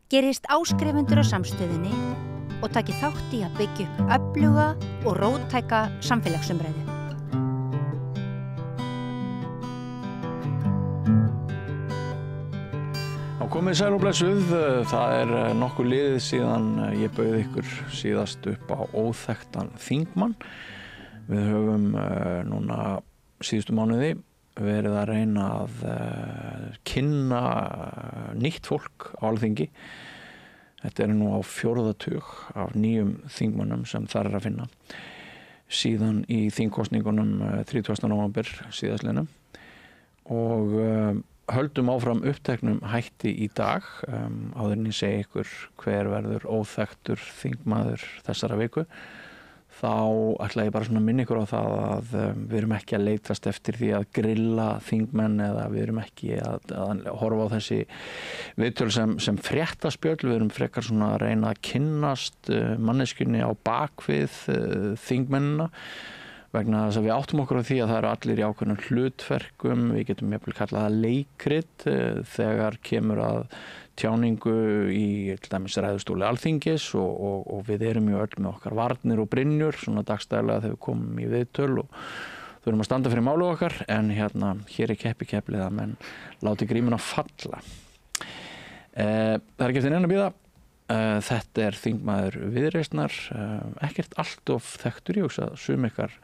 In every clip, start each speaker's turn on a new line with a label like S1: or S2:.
S1: gerist áskrifendur á samstöðinni og taki þátt í að byggja upp öfluga og róttæka samfélagsumræðu.
S2: Komið sæl og blessuð, það nokkuð liðið síðan ég bauð ykkur síðast upp á óþekktan þingmann. Við höfum núna síðustu mánuði verið að reyna að kynna nýtt fólk á Alþingi. Þetta nú á 4. tug af nýjum þingmönnum sem þar að finna. Síðan í þingkosningunum 30. nóvember síðastliðnum og höldum áfram uppteknum hætti í dag áður en ég segi ykkur hver verður óþekktur þingmaður þessara viku. Þá ætla ég bara svona að minna ykkur á það að við erum ekki að leitast eftir því að grilla þingmenn eða við erum ekki að horfa á þessi viðtöl sem fréttaspjöll. Við erum frekar svona að reyna að kynnast manneskjunni á bakvið þingmennina vegna þess að við áttum okkur á því að það eru allir í ákveðnum hlutverkum. Við getum jafnvel kallað það leikrit þegar kemur að tjáningu í til dæmis ræðustóli Alþingis og við erum ju öll með okkar varnir og brynjur svona dagstælega þegar við komum í viðtöl og þurfum að standa fyrir málu okkar en hér keppið að menn láti grímuna falla. Það ekki eftir neina að bíða. Þetta þingmaður Viðreisnar, ekkert allt of þekktur, ég hugsa sum ykkar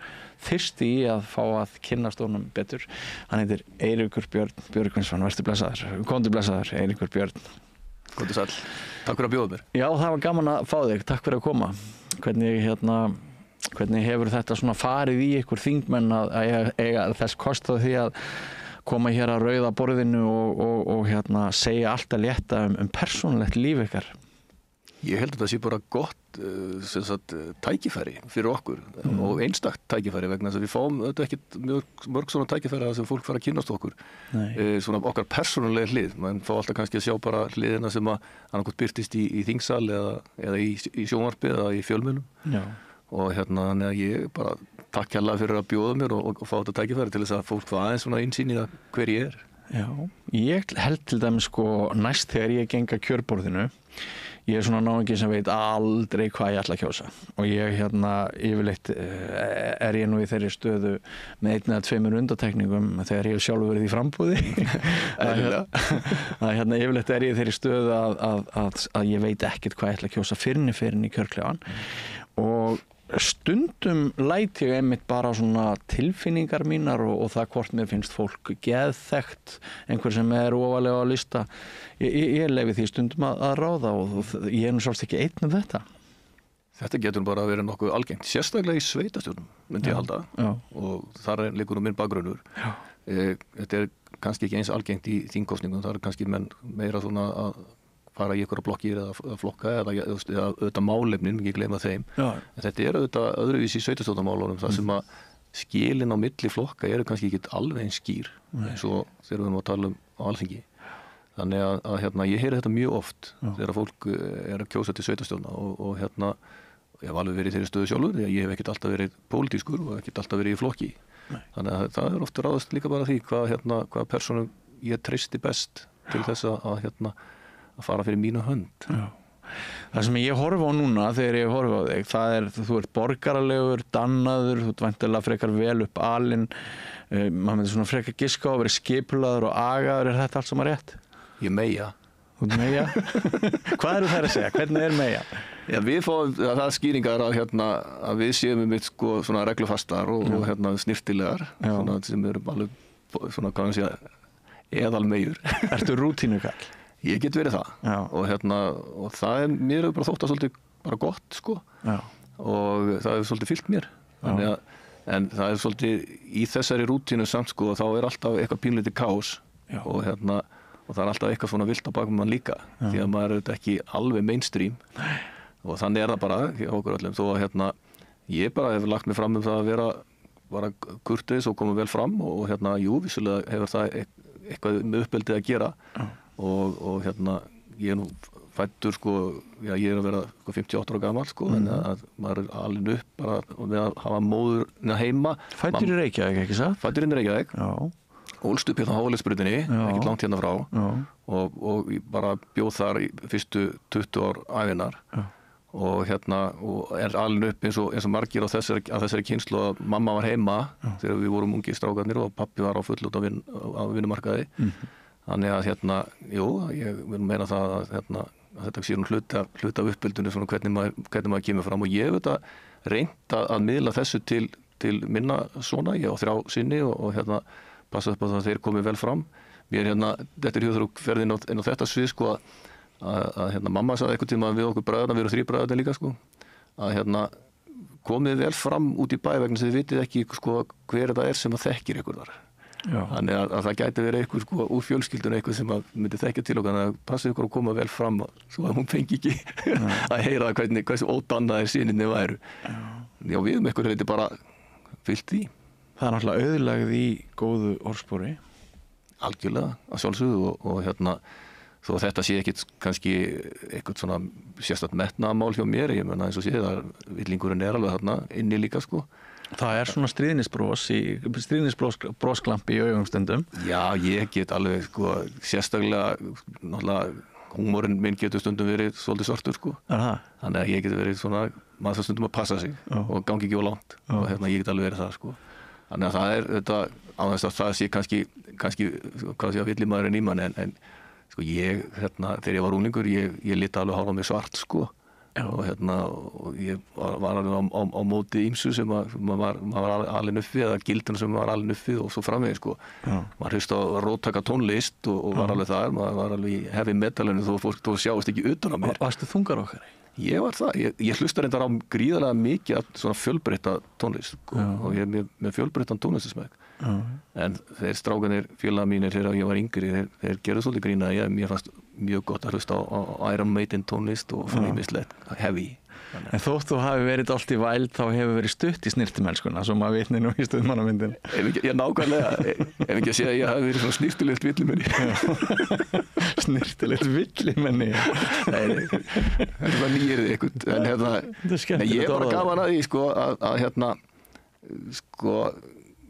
S2: þyrsti í að fá að kynnast honum betur. Hann heitir Eiríkur Björn Björgvinsson, vertu blessaður. Komdu blessaður, Eiríkur Björn.
S3: Komdu sæll. Takk fyrir að bjóða mér.
S2: Já, það var gaman að fá þig. Takk fyrir að koma. Hvernig hefur þetta svona farið í ykkur þingmenn að eiga þess kost á því að koma hér að rauða borðinu og segja allt að létta persónulegt líf ykkar?
S3: Ég held að það sé bara gott tækifæri fyrir okkur og einstakt tækifæri vegna þess að við fáum auðvitað ekkert mörg svona tækifæri að sem fólk fara að kynnast okkur. Svona okkar persónulega hlið. Man fá alltaf kannski að sjá bara hliðina sem að annarkot birtist í þingsal eða í sjónvarpi eða í fjölmiðlum. Já. Og þannig að ég bara takk kærlega fyrir að bjóða mér og fá þetta tækifæri til þess að fólk fá aðeins svona innsýn í það hver ég er.
S2: Já, ég held til dæmis næst þegar ég geng að kjörborðinu. Ég svona náungi sem veit aldrei hvað ég ætla að kjósa og ég yfirleitt ég nú í þeirri stöðu með 1 eða 2 undantekningum þegar ég sjálfur verið í frambúði að yfirleitt ég í þeirri stöðu að ég veit ekkert hvað ég ætla að kjósa fyrr í kjörklefann og stundum læt ég einmitt bara svona tilfinningar mínar og það hvort mér finnst fólk geðþekkt, einhver sem ofalega á lista. Ég leyfi því stundum að ráða og ég nú sjálfst ekki einn þetta.
S3: Þetta getur bara verið nokkuð algengt, sérstaklega í sveitastjórnum, myndi ég halda. Já. Og þar liggur minn bakgrunnur. Þetta kannski ekki eins algengt í þingkosningum, það kannski menn meira svona að fara í einhverja blokkir eða flokka eða auðvitað málefnin, ekki gleyma þeim. Já. En þetta auðvitað öðruvísi í sveitastjórnarmálunum, það sem að skilin á milli flokka eru kannski ekki alveg eins skýr eins og þegar við erum að tala á Alþingi. Þannig að ég heyri þetta mjög oft þegar fólk að kjósa til sveitastjórna og ég hef alveg verið í þeirri stöðu sjálfur því að ég hef ekkert alltaf verið pólitískur og ekkert alltaf verið í flokki. Þannig að það ofta ráðast líka bara því hvað persónum ég treysti best til þess að fara fyrir mína hönd.
S2: Já. Það sem ég horfa á núna þegar ég horfa á þig, þú ert borgaralegur, dannaður, þú ert væntanlega frekar vel upp alinn, maður myndi svona frekar giska á að vera skipulaður og agaður, þetta allt saman rétt?
S3: Ég meja.
S2: Þú meja? Hvað eru þær að segja? Hvernig meja?
S3: Já, við fáum það skýringar að við séum mitt svona reglufastar og snirtilegar, sem eru alveg svona, hvað maður segja, eðalmeyjur.
S2: Ertu rútínukall?
S3: Ég get verið það og það mér hefur bara þótt að svolítið bara gott og það hefur svolítið fylgt mér en það svolítið í þessari rútínu samt þá alltaf eitthvað pínlítið kaos og það alltaf eitthvað svona vilt á bakum mann líka því að maður þetta ekki alveg mainstream og þannig það bara hjá okkur öllum þó að ég bara hefur lagt mig fram það að vera bara kurteis og koma vel fram og jú, vissulega hefur það eitthvað með uppeldið að gera og ég nú fæddur ég að vera 58 ára gamall en að maður alin upp bara með að hafa móður heima.
S2: Fæddur í Reykjavík, ekki satt?
S3: Fæddur í Reykjavík. Já. Ólst upp hérna á Háleitsbrautinni, ekkert langt hérna frá og ég bara bjóð þar í fyrstu 20 ár ævinnar og og alveg upp eins og margir á þessari kynslu að mamma var heima þegar við vorum ungi strákarnir og pappi var á fullút á vinnumarkaði þannig að jú, ég vil meina það að þetta sé hluta af uppbyldunni svona hvernig maður kemur fram og ég hef þetta reynt að miðla þessu til minna svona, ég á 3 syni og passa upp á það að þeir komi vel fram mér þetta hjóður ferðin inn á þetta svið sko að mamma sagði eitthvað tíma við okkur bræðurna, við erum 3 bræðurna líka sko að komið vel fram út í bæ vegna þess að þið vitið ekki sko hver það sem að þekkir ykkur þar þannig að það gæti verið eitthvað sko úr fjölskyldunni eitthvað sem að myndi þekkja til okkar að passa ykkur að koma vel fram svo að hún fengi ekki að heyra hversu ódannaðir syninni væru já við eitthvað leiti bara fyllt því
S2: það náttúrulega auðlegð í góðu orðspori
S3: algjörlega að sjálfsögðu og þó þetta sé ekkit kannski eitthvað svona sérstakt metnaðarmál hjá mér, ég menna eins og sé það villingurinn alveg þarna inni líka sko.
S2: Það svona stríðnisbrosklampi í augum stundum.
S3: Já, ég get alveg sko sérstaklega náttúrulega húmorinn minn getur stundum verið svolítið svartur sko. Þannig að ég get verið svona maður þarf stundum að passa sig og gangi ekki of langt og ég get alveg verið það sko. Þannig að það þetta á þess að það sé kannski hvað sé að villimaðurinn í mann en sko ég, þegar ég var unglingur, ég liti alveg hálfa mig svart sko og ég var alveg á móti ýmsu sem maður var alveg uppi eða gildina sem maður var alveg uppi og svo framvegis sko maður hlusta á róttaka tónlist og var alveg þar, maður var alveg í heavy metalinu þó sjáist ekki utan á mér.
S2: Varstu þungar okkar?
S3: Ég var það, ég hlusta reyndar á gríðarlega mikið af svona fjölbreytta tónlist sko, og ég með fjölbreyttan tónlistasmekk en þeir strákanir félaga mínir þegar ég var yngri þeir gerðu svolítið grína mér fannst mjög gott að hlusta á Iron Maiden tónlist og svona ýmislegt heavy
S2: En þótt þú hafi verið allt í væld þá hefur verið stutt í snirtimennskuna svo maður vitni nú í stuðmannamyndin
S3: Ég nákvæmlega, ef ekki að segja að ég hafi verið svona snirtilegt villimenni
S2: Snirtilegt villimenni
S3: Nei, þetta var nýrið eitthvað en ég var gaman að því sko að sko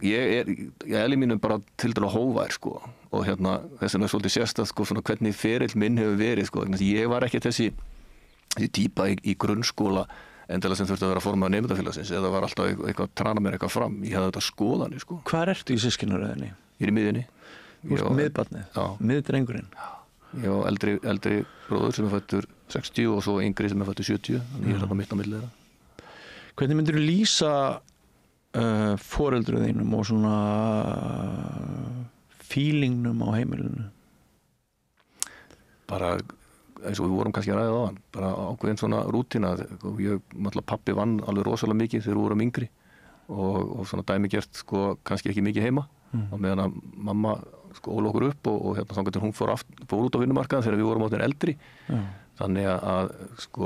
S3: ég í mínum bara tildurlega hóvær sko og þess vegna svolítið sérstætt sko svona hvernig ferill minn hefur verið sko ég var ekki þessi típa í grunnskóla endilega sem þurfti að vera formaður nemendafélagsins eða var alltaf eitthvað að trana mér eitthvað fram ég hafði þetta skoðanir sko
S2: Hvar ertu í systkinaröðinni?
S3: Ég í miðjunni
S2: Þú ert miðbarnið? Miðdrengurinn?
S3: Ég á eldri bróður sem fættur 60 og svo yngri sem fættur 70 þannig ég þarna mitt á milli þeirra
S2: Hvernig myndirðu lýsa foreldrum þínum og svona feelingnum á heimilinu?
S3: Bara eins og við vorum kannski að ræða á hann bara ákveðin svona rútína pappi vann alveg rosalega mikið þegar við vorum yngri og svona dæmigert sko kannski ekki mikið heima og meðan að mamma sko óla okkur upp og þannig að hún fór út á vinnumarkaðan þegar við vorum áttinn eldri þannig að sko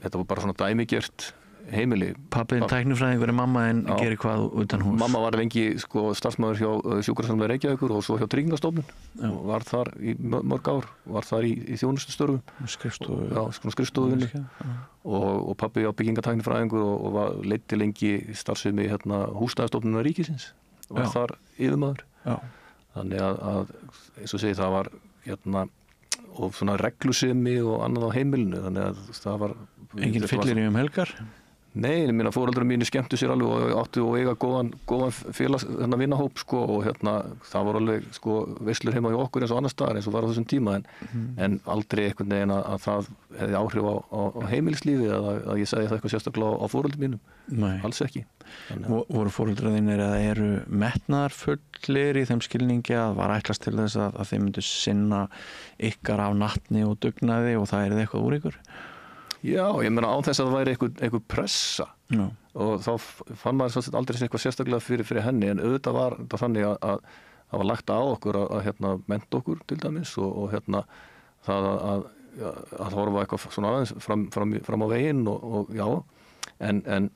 S3: þetta var bara svona dæmigert heimili
S2: Pappiðin tæknifræðingur mamma en gerir hvað utan hús
S3: Mamma var lengi sko starfsmaður hjá Sjúkrasamlega Reykjavíkur og svo hjá Tryggingastofnun og var þar í mörg ár var þar í þjónustustörfum skrifstofuvinnu og pappi á byggingatæknifræðingur og leiddi lengi starfsemi húsnæðisstofnunar ríkisins og var þar yfirmaður þannig að eins og segi það var og svona reglusemi og annað á heimilinu þannig að það var
S2: Engin fyllir í helgar?
S3: Nei, ég meina foreldrar mínir skemmtu sér alveg og áttu og eiga góðan félags vinnahóp sko og það var alveg sko veislur heima hjá okkur eins og annars staðar eins og var á þessum tíma en aldrei einhvern veginn að það hefði áhrif á heimilislífi eða að ég segi það eitthvað sérstaklega á foreldrum mínum
S2: Nei.
S3: Alls ekki
S2: Voru foreldrar þínir eða eru metnaðarfullir í þeim skilningi að var ætlast til þess að þeim myndu sinna ykkar af nattni og dugnaði og það eitthvað úr ykkur?
S3: Já, ég meina án þess að það væri einhver pressa og þá fann maður svolítið aldrei eitthvað sérstaklega fyrir henni en auðvitað var þetta þannig að það var lagt á okkur að mennta okkur til dæmis og það að horfa eitthvað svona aðeins fram á veginn og já en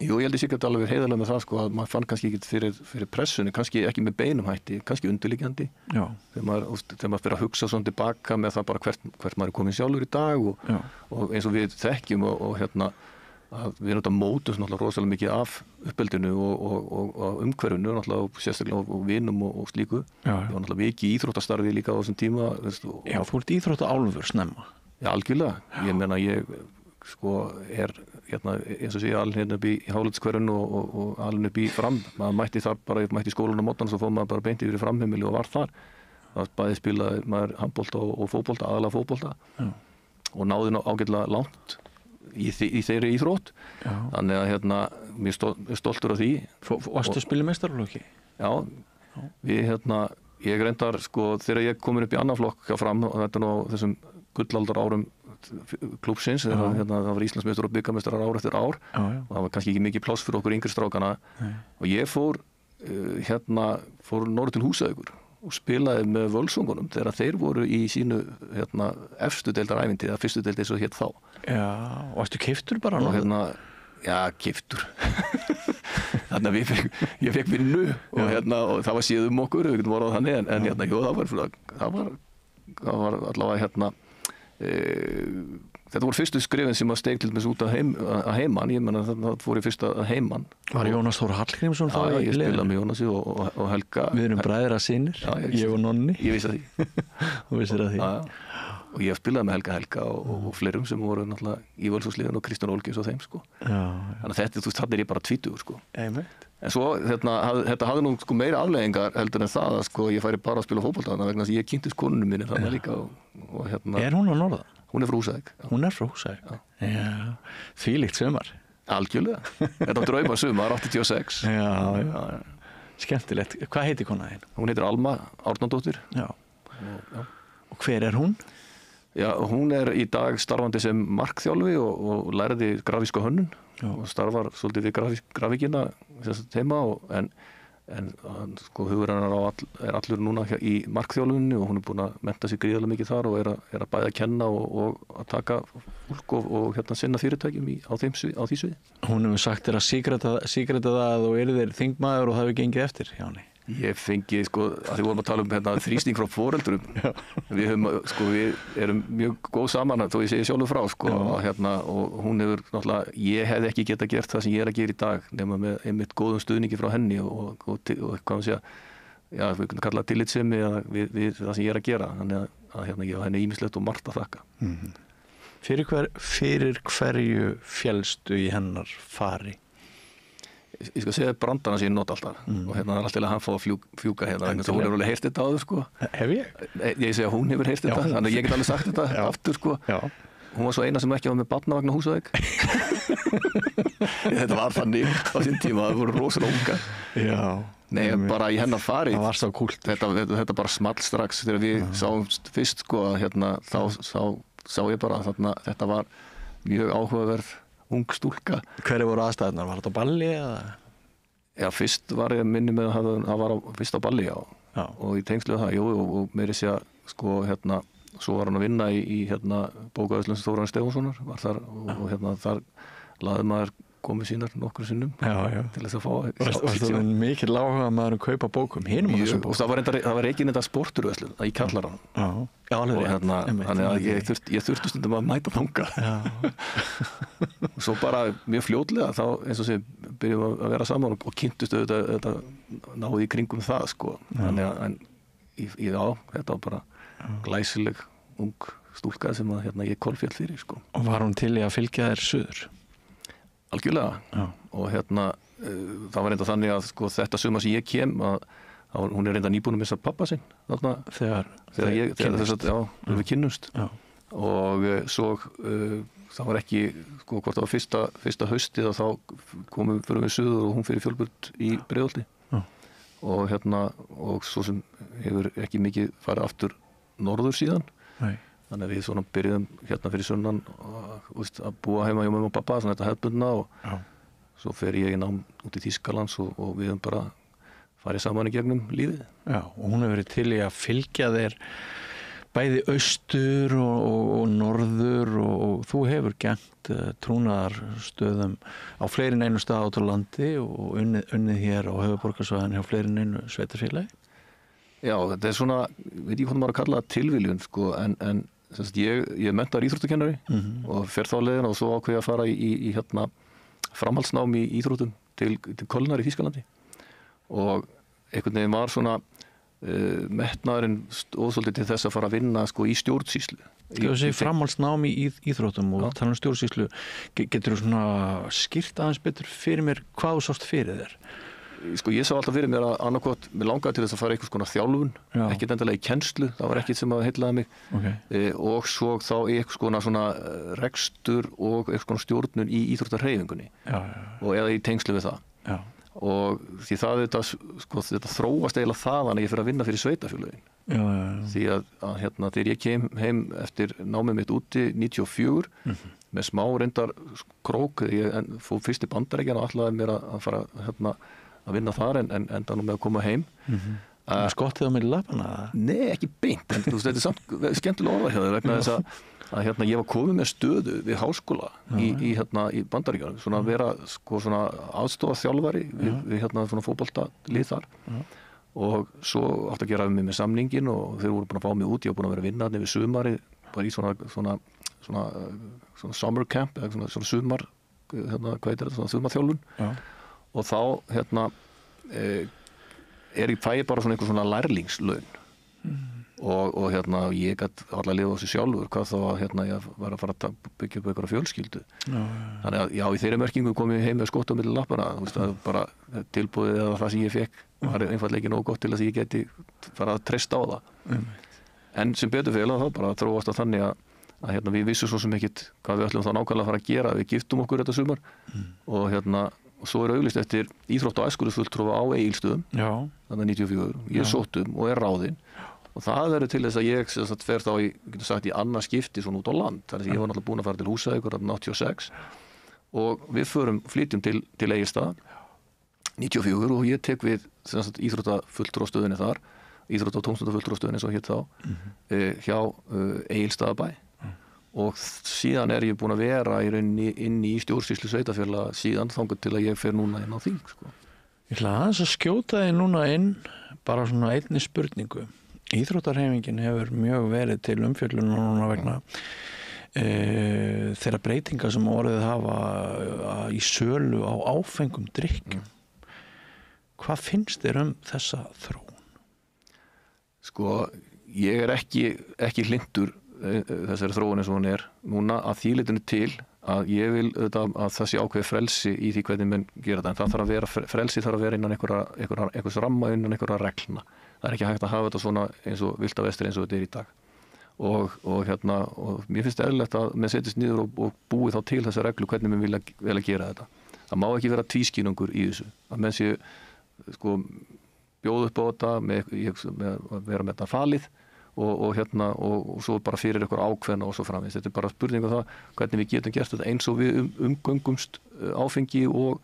S3: jú, ég held ég sikkert alveg heiðarlega með það sko að maður fann kannski ekki fyrir pressunni, kannski ekki með beinum hætti, kannski undirliggjandi þegar maður fyrir að hugsa svona tilbaka með það bara hvert maður komin sjálfur í dag og eins og við þekkjum og að við erum mótum náttúrulega rosalega mikið af uppeldinu og umhverfinu náttúrulega sérstaklega og vinum og slíku. Ég var náttúrulega mikið í íþróttastarfi líka á þessum tíma.
S2: Já, þú ert íþróttaálfur snemma.
S3: Já, algjörlega. Ég meina ég sko hérna eins og sé alveg hérna upp í Hálendskverfinu og alveg upp í Fram. Maður mætti þar bara, mætti í skólanum á mótana svo fór maður bara beint yfir í Framheimili og var þar. Það bæði spilaði maður handbolta og fótbolta, aðalega fótbolta og náði ágætlega langt í þeirri íþrótt. Þannig að hérna mér stoltur af því.
S2: Varstu að spila meistaraflokki?
S3: Já, við hérna ég reyndar sko þegar ég komin upp í annan flokk hjá Fram og þetta á þessum gullaldar árum klúbbsins það var Íslandsmeistar og bikarmeistarar ár eftir ár og það var kannski ekki mikið pláss fyrir okkur yngri strákana og ég fór norður til Húsavíkur og spilaði með Völsungunum þegar þeir voru í sínu efstu deildarævindi eða fyrstu deild eins og hétt þá.
S2: Já, og varstu keyptur bara?
S3: Og já, keyptur. Þannig að ég fekk vinnu og það var séð okkur, við getum orðað þannig en jú, það var allavega þetta voru fyrstu skrifin sem að steig til dæmis út að heiman, ég menna það fór ég fyrst að heiman.
S2: Var Jónas Þór Hallgrímsson þá í liðinu? Já, ég spilaði með Jónasi og Helga. Við erum bræðra synir, ég og Nonni.
S3: Ég vissi að því.
S2: Þú vissir að því.
S3: Og ég spilaði með Helga og fleirum sem voru náttúrulega í Völsungsliðinu og Kristján Olgis og þeim sko. Þannig að þetta ég bara 20 sko.
S2: Einmitt.
S3: En svo þetta hafði nú sko meira afleiðingar heldur en það að sko ég færi bara að spila fótbolta vegna þess að ég kynntist konunum minni þannig líka og
S2: Er hún á Norða?
S3: Hún frá Húsavík.
S2: Hún frá Húsavík? Já. Þvílíkt sumar.
S3: Algjörlega. Þetta var drauma sumar, 86.
S2: Já. Skemmtilegt. Hvað heitir konan þín?
S3: Hún heitir Alma Árnadóttir.
S2: Já. Og hver er hún?
S3: Já, hún í dag starfandi sem markþjálfi og lærði grafíska hönnun og starfar svolítið við grafíkina heima en sko hugur hennar allur núna í markþjálfunni og hún búin að mennta sig gríðarlega mikið þar og að bæði að kenna og að taka fólk og sinna fyrirtækjum á því sviði. Hún
S2: hefur sagt þér að síkreta það að þú þér þingmaður og það hefur gengið eftir hjá henni.
S3: Ég fengi, sko, að því vorum að tala þrýsting frá foreldrum. Við erum mjög góð saman, þó ég segi sjálfur frá, sko, og hún hefur náttúrulega, ég hefði ekki getað gert það sem ég að gera í dag, nema með einmitt góðum stuðningi frá henni og hvað maður segja, já, við kunum kalla tillitssemi við það sem ég að gera, þannig að ég var henni ýmislegt og margt að þakka.
S2: Fyrir hverju féllstu í hennar fari?
S3: Ég skal segja brandarna sem ég nota alltaf og það er alltaf að hann fá að fjúka þannig að hún hefur alveg heyrt þetta áður sko.
S2: Hef ég?
S3: Ég segi að hún hefur heyrt þetta þannig að ég get alveg sagt þetta aftur sko. Hún var svo eina sem ekki var með barnavagn á Húsavík. Þetta var þannig á sín tíma, það voru rosalega ungar. Nei, bara í hennar farið.
S2: Það var svo kúlt.
S3: Þetta bara small strax þegar við sáum fyrst sko þá sá ég bara að þetta var mjög áhugaverð ung stúlka.
S2: Hverju voru aðstæðunar? Var þetta á balli eða?
S3: Já, fyrst var ég minni með að það var fyrst á balli, já. Og í tengslu það, jú, og meiri sé að sko, svo var hann að vinna í bókaauðslun Þórarins Stefánssonar, var þar og þar laði maður komið sínar nokkru sinnum til þess að fá.
S2: Varst þú mikið áhuga maður að kaupa bókum? Hinum á þessum bókum?
S3: Það var ekki þetta sporturauðslun í Kjallarann.
S2: Já, alveg rétt.
S3: Þannig að ég þurfti stundum að mæta þangað. Og svo bara mjög fljótlega þá eins og sem byrjum að vera saman og kynntust þetta náði í kringum það sko. Þannig að þetta var bara glæsileg ung stúlka sem að ég kolféll fyrir sko.
S2: Og var hún til í að fylgja þér suður?
S3: Algjörlega. Og það var reynda þannig að sko þetta sumar sem ég kem að hún reynda nýbúin að missa pappa sinn þarna þegar við kynnumst og svo það var ekki sko hvort það var fyrsta haustið og þá fyrir við suður og hún fyrir Fjölbraut í Breiðholti og svo sem hefur ekki mikið farið aftur norður síðan. Nei. Þannig að við svona byrjuðum fyrir sunnan að búa heima hjá mamma og pappa svona þetta hefðbundna og svo fer ég í nám út í Þýskalands og við höfum bara farið saman í gegnum lífið.
S2: Já, og hún hefur verið til í að fylgja þér bæði austur og norður og þú hefur gegnt trúnaðarstöðum á fleiri en einu stað út á landi og unnið hér á höfuðborgarsvæðinu hjá fleiri en einu sveitarfélagi.
S3: Já, þetta svona, veit ég hvað maður að kalla það tilviljun sko, en ég er menntaður íþróttakennari og fer þá leiðina og svo ákveði að fara í hérna framhaldsnám í íþróttum til Kölnar í Þýskalandi og einhvern veginn var svona metnaðurinn stóðsvolítið til þess að fara að vinna sko í stjórnsýslu.
S2: Þú segir framhaldsnám í íþróttum og tala stjórnsýslu. Getur þú svona skýrt aðeins betur fyrir mér hvað þú sást fyrir þér?
S3: Sko ég sá alltaf fyrir mér að annarkot, mér langaði til þess að fara einhvers konar þjálfun, ekkert endilega í kennslu, það var ekkert sem að heillaði mig og svo þá einhvers konar svona rekstur og einhvers konar stjórnun í íþróttarhreyfingunni og eða í tengslu við það. Og því þetta þróast eiginlega þaðan að ég fyrir að vinna fyrir sveitafélögin. Því að hérna þegar ég kem heim eftir námið mitt úti 94 með smá reyndar krók, ég fór fyrst í Bandaríkjanna og ætlaði mér að fara hérna að vinna þar en enda nú með að koma heim.
S2: Skottið á milli lappana?
S3: Nei, ekki beint, en þetta er samt skemmtilega orðað hjá þér vegna þess að hérna, ég var komið með stöðu við háskóla í Bandaríkjunum, svona að vera sko, svona aðstofa þjálfari við hérna svona fótboltalið þar og svo átti að gera við mig með samningin og þeir voru búin að fá mig út, ég var búin að vera að vinna við sumari, bara í svona summer camp, eða svona sumar, hérna, hvað heitir þetta, svona sumarþjálfun og þá hérna fæ ég bara svona einhver svona lærlingslaun og hérna ég gæti allar að lifa á þessu sjálfur hvað þá að hérna ég var að fara að byggja upp einhverja fjölskyldu þannig að já, í þeirri merkingu kom ég heim með skott á milli lappana, þú veist, að bara tilbúið eða það sem ég fekk var einfaldlega ekki nógu gott til að ég geti fara að treysta á það en sem betur fyrir þá bara þróast að þannig að hérna við vissum svo sem ekkit hvað við ætlum þá nákvæmlega að fara að gera, við giftum okkur þetta sumar og hérna og svo auglýst eftir íþrótt- og æskulýðsfulltrúa á Egilsstöðum þannig 94, ég sóttum og ráðinn og það verður til þess að ég fer þá í annað skipti svona út á land þannig að ég var náttúrulega búin að fara til Húsavíkur 86 og við flytjum til Egilsstaða 94 og ég tek við íþróttafulltrúastöðinni þar íþrótt- og tómstundafulltrúastöðinni eins og hétt þá hjá Egilsstaðabæ og síðan ég búin að vera í rauninni inni í stjórnsýslu sveitafélaga síðan þangað til að ég fer núna inn á þing sko.
S2: Ég ætla aðeins að skjóta þig núna inn bara svona einni spurningu. Íþróttarhreyfingin hefur mjög verið til umfjöllun núna vegna þeirra breytinga sem orðið hafa í sölu á áfengum drykkjum. Hvað finnst þér þessa þróun?
S3: Sko, ég ekki hlynntur þessari þróun eins og hún núna að því leytinu til að ég vil að það sé ákveðið frelsi í því hvernig menn gera þetta en það þarf að vera, frelsi þarf að vera innan einhvers ramma innan einhverja reglna það ekki hægt að hafa þetta svona eins og villta vestri eins og þetta í dag og mér finnst eðlilegt að menn setjast niður og búi þá til þessa reglu hvernig menn vilja gera þetta það má ekki vera tvískýnungur í þessu að menn sé sko bjóða upp á þetta með að vera með þetta falið og svo bara fyrir ykkur ákveðna og svo framvegis. Þetta bara spurning það hvernig við getum gert þetta eins og við umgöngumst áfengi og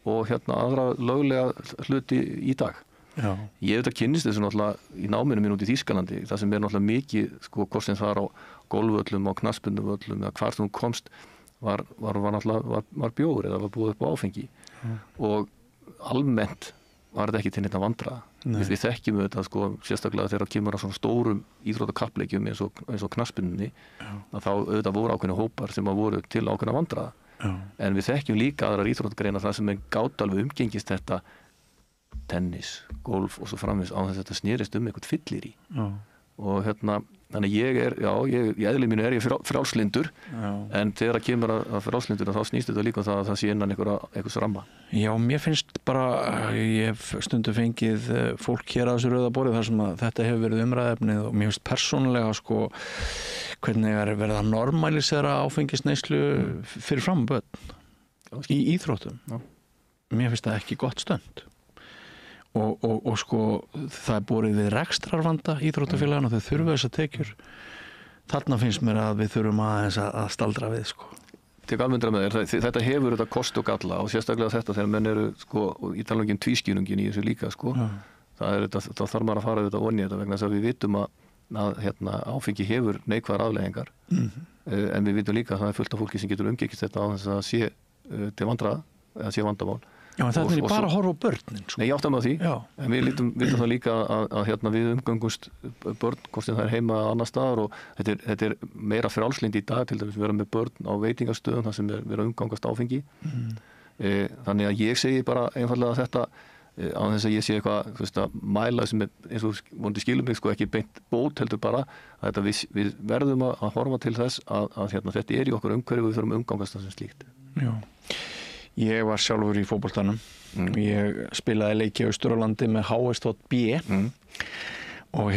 S3: aðra löglega hluti í dag.
S2: Já. Ég
S3: kynnist þessu náttúrulega í náminu mín út í Þýskalandi, það sem náttúrulega mikið sko hvort sem þar á golfvöllum og knattspyrnuvöllum eða hvar þú komst var bjór eða var búið upp á áfengi og almennt var þetta ekki til neitt að vandra. Við þekkjum þetta sko, sérstaklega þegar kemur að svona stórum íþróttakappleikjum eins og knattspyrnunni að þá auðvitað voru ákveðna hópar sem voru til ákveðna vandræða. En við þekkjum líka aðrar íþróttagreinar þar sem gátt alveg umgengist þetta tennis, golf og svo framvegis á þess að þetta snerist eitthvað fyllir í. Og þannig ég í eðli mínu ég frjálslyndur en þegar það kemur að frjálslyndur þá snýst þetta líka það að það sé innan einhvers ramma.
S2: Já, mér finnst bara ég hef stundum fengið fólk hér á þessu rauða borði þar sem að þetta hefur verið umræðefnið og mér finnst persónulega sko hvernig verið að normalisera áfengisneyslu fyrir fram börn í íþróttum. Mér finnst það ekki gott stönd. Og sko það borið við rekstrarvanda íþróttafélagana þau þurfa þess að tekjur þarna finnst mér að við þurfum aðeins að staldra við sko.
S3: Tek alveg með þér, þetta hefur þetta kost og galla og sérstaklega þetta þegar menn eru sko, í talangin tvískýrungin í þessu líka sko. Það þarf maður að fara þetta onni þetta vegna þess að við vitum að áfengi hefur neikvæðar afleiðingar en við vitum líka að það fullt af fólki sem getur umgengist þetta á þess að sé til vandræða eða sé vandamál
S2: Já, en það er bara að horfa á börnin, sko.
S3: Nei, ég átta mig á því.
S2: Já.
S3: En við lítum það líka að við umgöngumst börn, hvort sem það er heima annar staðar og þetta er meira frjálslynd í dag, til dæmis við erum með börn á veitingastöðum þar sem við erum umgangast áfengi. Þannig að ég segi bara einfallega þetta á þess að ég sé eitthvað, þú veist, að mæla sem eins og vonandi skilum mig, sko, ekki beint bót, heldur bara að við verðum að horfa til þess að þetta er í okkur umhverfi og við þurfum umgangast það sem slíkt.
S2: Já. Ég var sjálfur í fótboltanum. Ég spilaði leiki á Austurlandi með HS.B og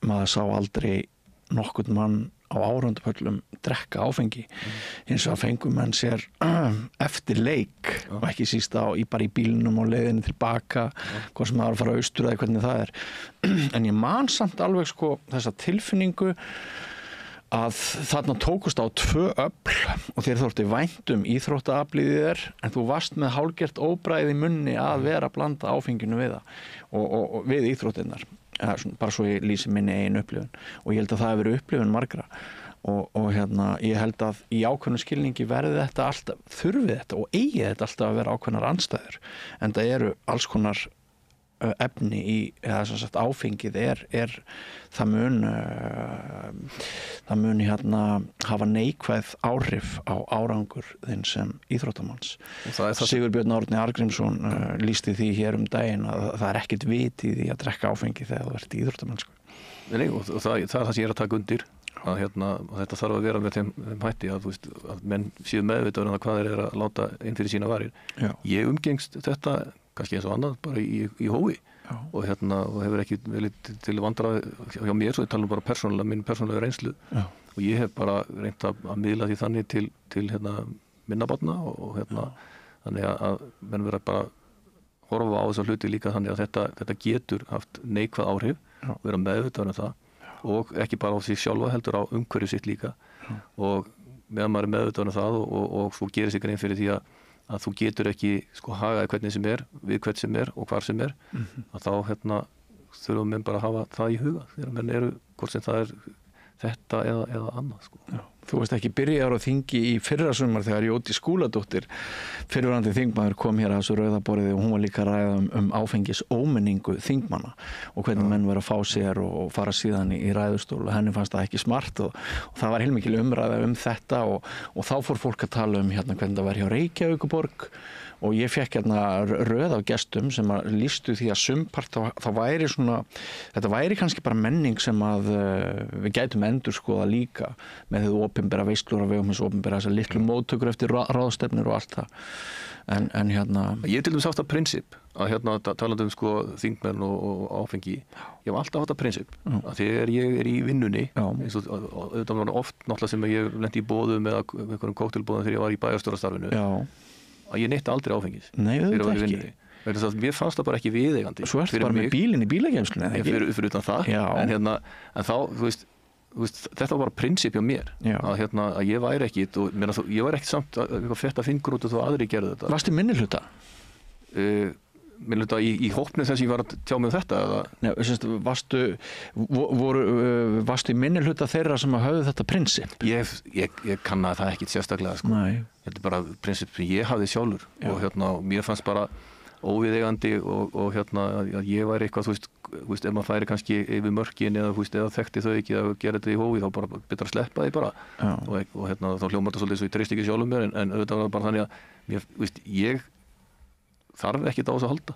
S2: maður sá aldrei nokkurn mann á árundapöllum drekka áfengi. Hins vegar fengum menn sér eftir leik og ekki síst bara í bílnum og leiðinni tilbaka, hvað sem maður að fara austur eða hvernig það er. En ég man samt alveg, sko, þessa tilfinningu að þarna tókust á 2 öfl og þér þótti vænt íþróttaaflið í þér, en þú varst með hálfgert óbragð í munni að vera að blanda áfenginu við það og við íþróttirnar. Bara svo ég lýsi minni eigin upplifun og ég held að það hefur verið upplifun margra og ég held að í ákveðnum skilningi verði þetta alltaf, þurfi þetta og eigi þetta alltaf að vera ákveðnar andstæður, en það eru alls konar efni í, eða sem sagt áfengið það mun hafa neikvæð áhrif á árangur þinn sem íþróttamanns. Sigurbjörn Árni Arngrímsson lýsti því hér daginn að það er ekkert vit í því að drekka áfengi þegar þú ert íþróttamann, sko.
S3: Nei, og það er það sem ég er að taka undir að þetta þarf að vera með þeim hætti að menn séu meðvitaður um hvað þeir eru að láta inn fyrir sína varir. Já. Ég umgengst þetta kannski eins og annað bara í hófi og hefur ekki verið til vandræði hjá mér, svo ég tala bara persónulega, minn persónulega reynslu. Já. Og ég hef bara reynt að miðla því þannig til minna barna og þannig að menn vera bara horfa á þessa hluti líka þannig að þetta getur haft neikvæð áhrif og vera meðvitaður um það og ekki bara á sig sjálfa heldur á umhverju sitt líka. Og meðan maður er meðvitaður um það og svo gerir sig grein fyrir því að þú getur ekki, sko, hagaði hvernig sem er, við hvern sem er og hvar sem er, að þá þurfum menn bara að hafa það í huga þegar menn eru, hvort sem það er þetta eða annað, sko. Já.
S2: Þú veist ekki byrjaður á þingi í fyrrasumar þegar Jódís Skúladóttir, fyrrverandi þingmaður, kom hér að þessu rauðaborði og hún var líka að ræða áfengis ómenningu þingmanna og hvernig menn verið að fá sér og fara síðan í ræðustól og henni fannst það ekki smart og það var heilmikil umræða þetta og þá fór fólk að tala hvernig það var hjá Reykjavíkurborg og ég fekk röð af gestum sem lýstu því að sumpart það væri þetta væri kannski bara menning sem að við gætum endurskoða líka með þau opinbera veislur á vegum hins opinbera þessar litlu móttökur eftir ráðstefnur og allt það. En
S3: Ég til dæmis haft það prinsip að talandi sko þingmenn og áfengi. Ég hef alltaf haft það prinsip að þegar ég er í vinnunni, eins og auðvitað var oft náttúrulega sem ég lendi í boðum eða einhverjum kóktelboðum þegar ég var í bæjarstjórastarfinu. Að ég neytti aldrei áfengis.
S2: Nei, auðvitað ekki.
S3: Mér fannst það bara ekki viðeigandi.
S2: Svo ertu bara með bílinn í bílageymslunni, eða ekki?
S3: Fyrir utan það. En þá, þú veist, þetta var bara prinsip hjá mér. Að ég væri ekkit, og ég var ekkit samt að fetta fingur út og þá aðri gerðu þetta.
S2: Varstu minnihluta?
S3: Minnihluta í hópnum þess að ég var að tjá mig þetta, eða?
S2: Nei, varstu í minnihluta þeirra sem höfðu þetta prinsip?
S3: Ég kannaði það ekkit sérstaklega, sko.
S2: Nei.
S3: Þetta er bara prinsip sem ég hafði sjálfur og mér fannst bara óviðeigandi og að ég væri eitthvað, þú veist, ef maður færi kannski yfir mörkin eða þekkti þau ekki að gera þetta í hófi, þá bara betra að sleppa því bara og þá hljómar þetta svolítið svo ég treysti ekki sjálfum mér en auðvitað var bara þannig að ég þarf ekkert á þess að halda.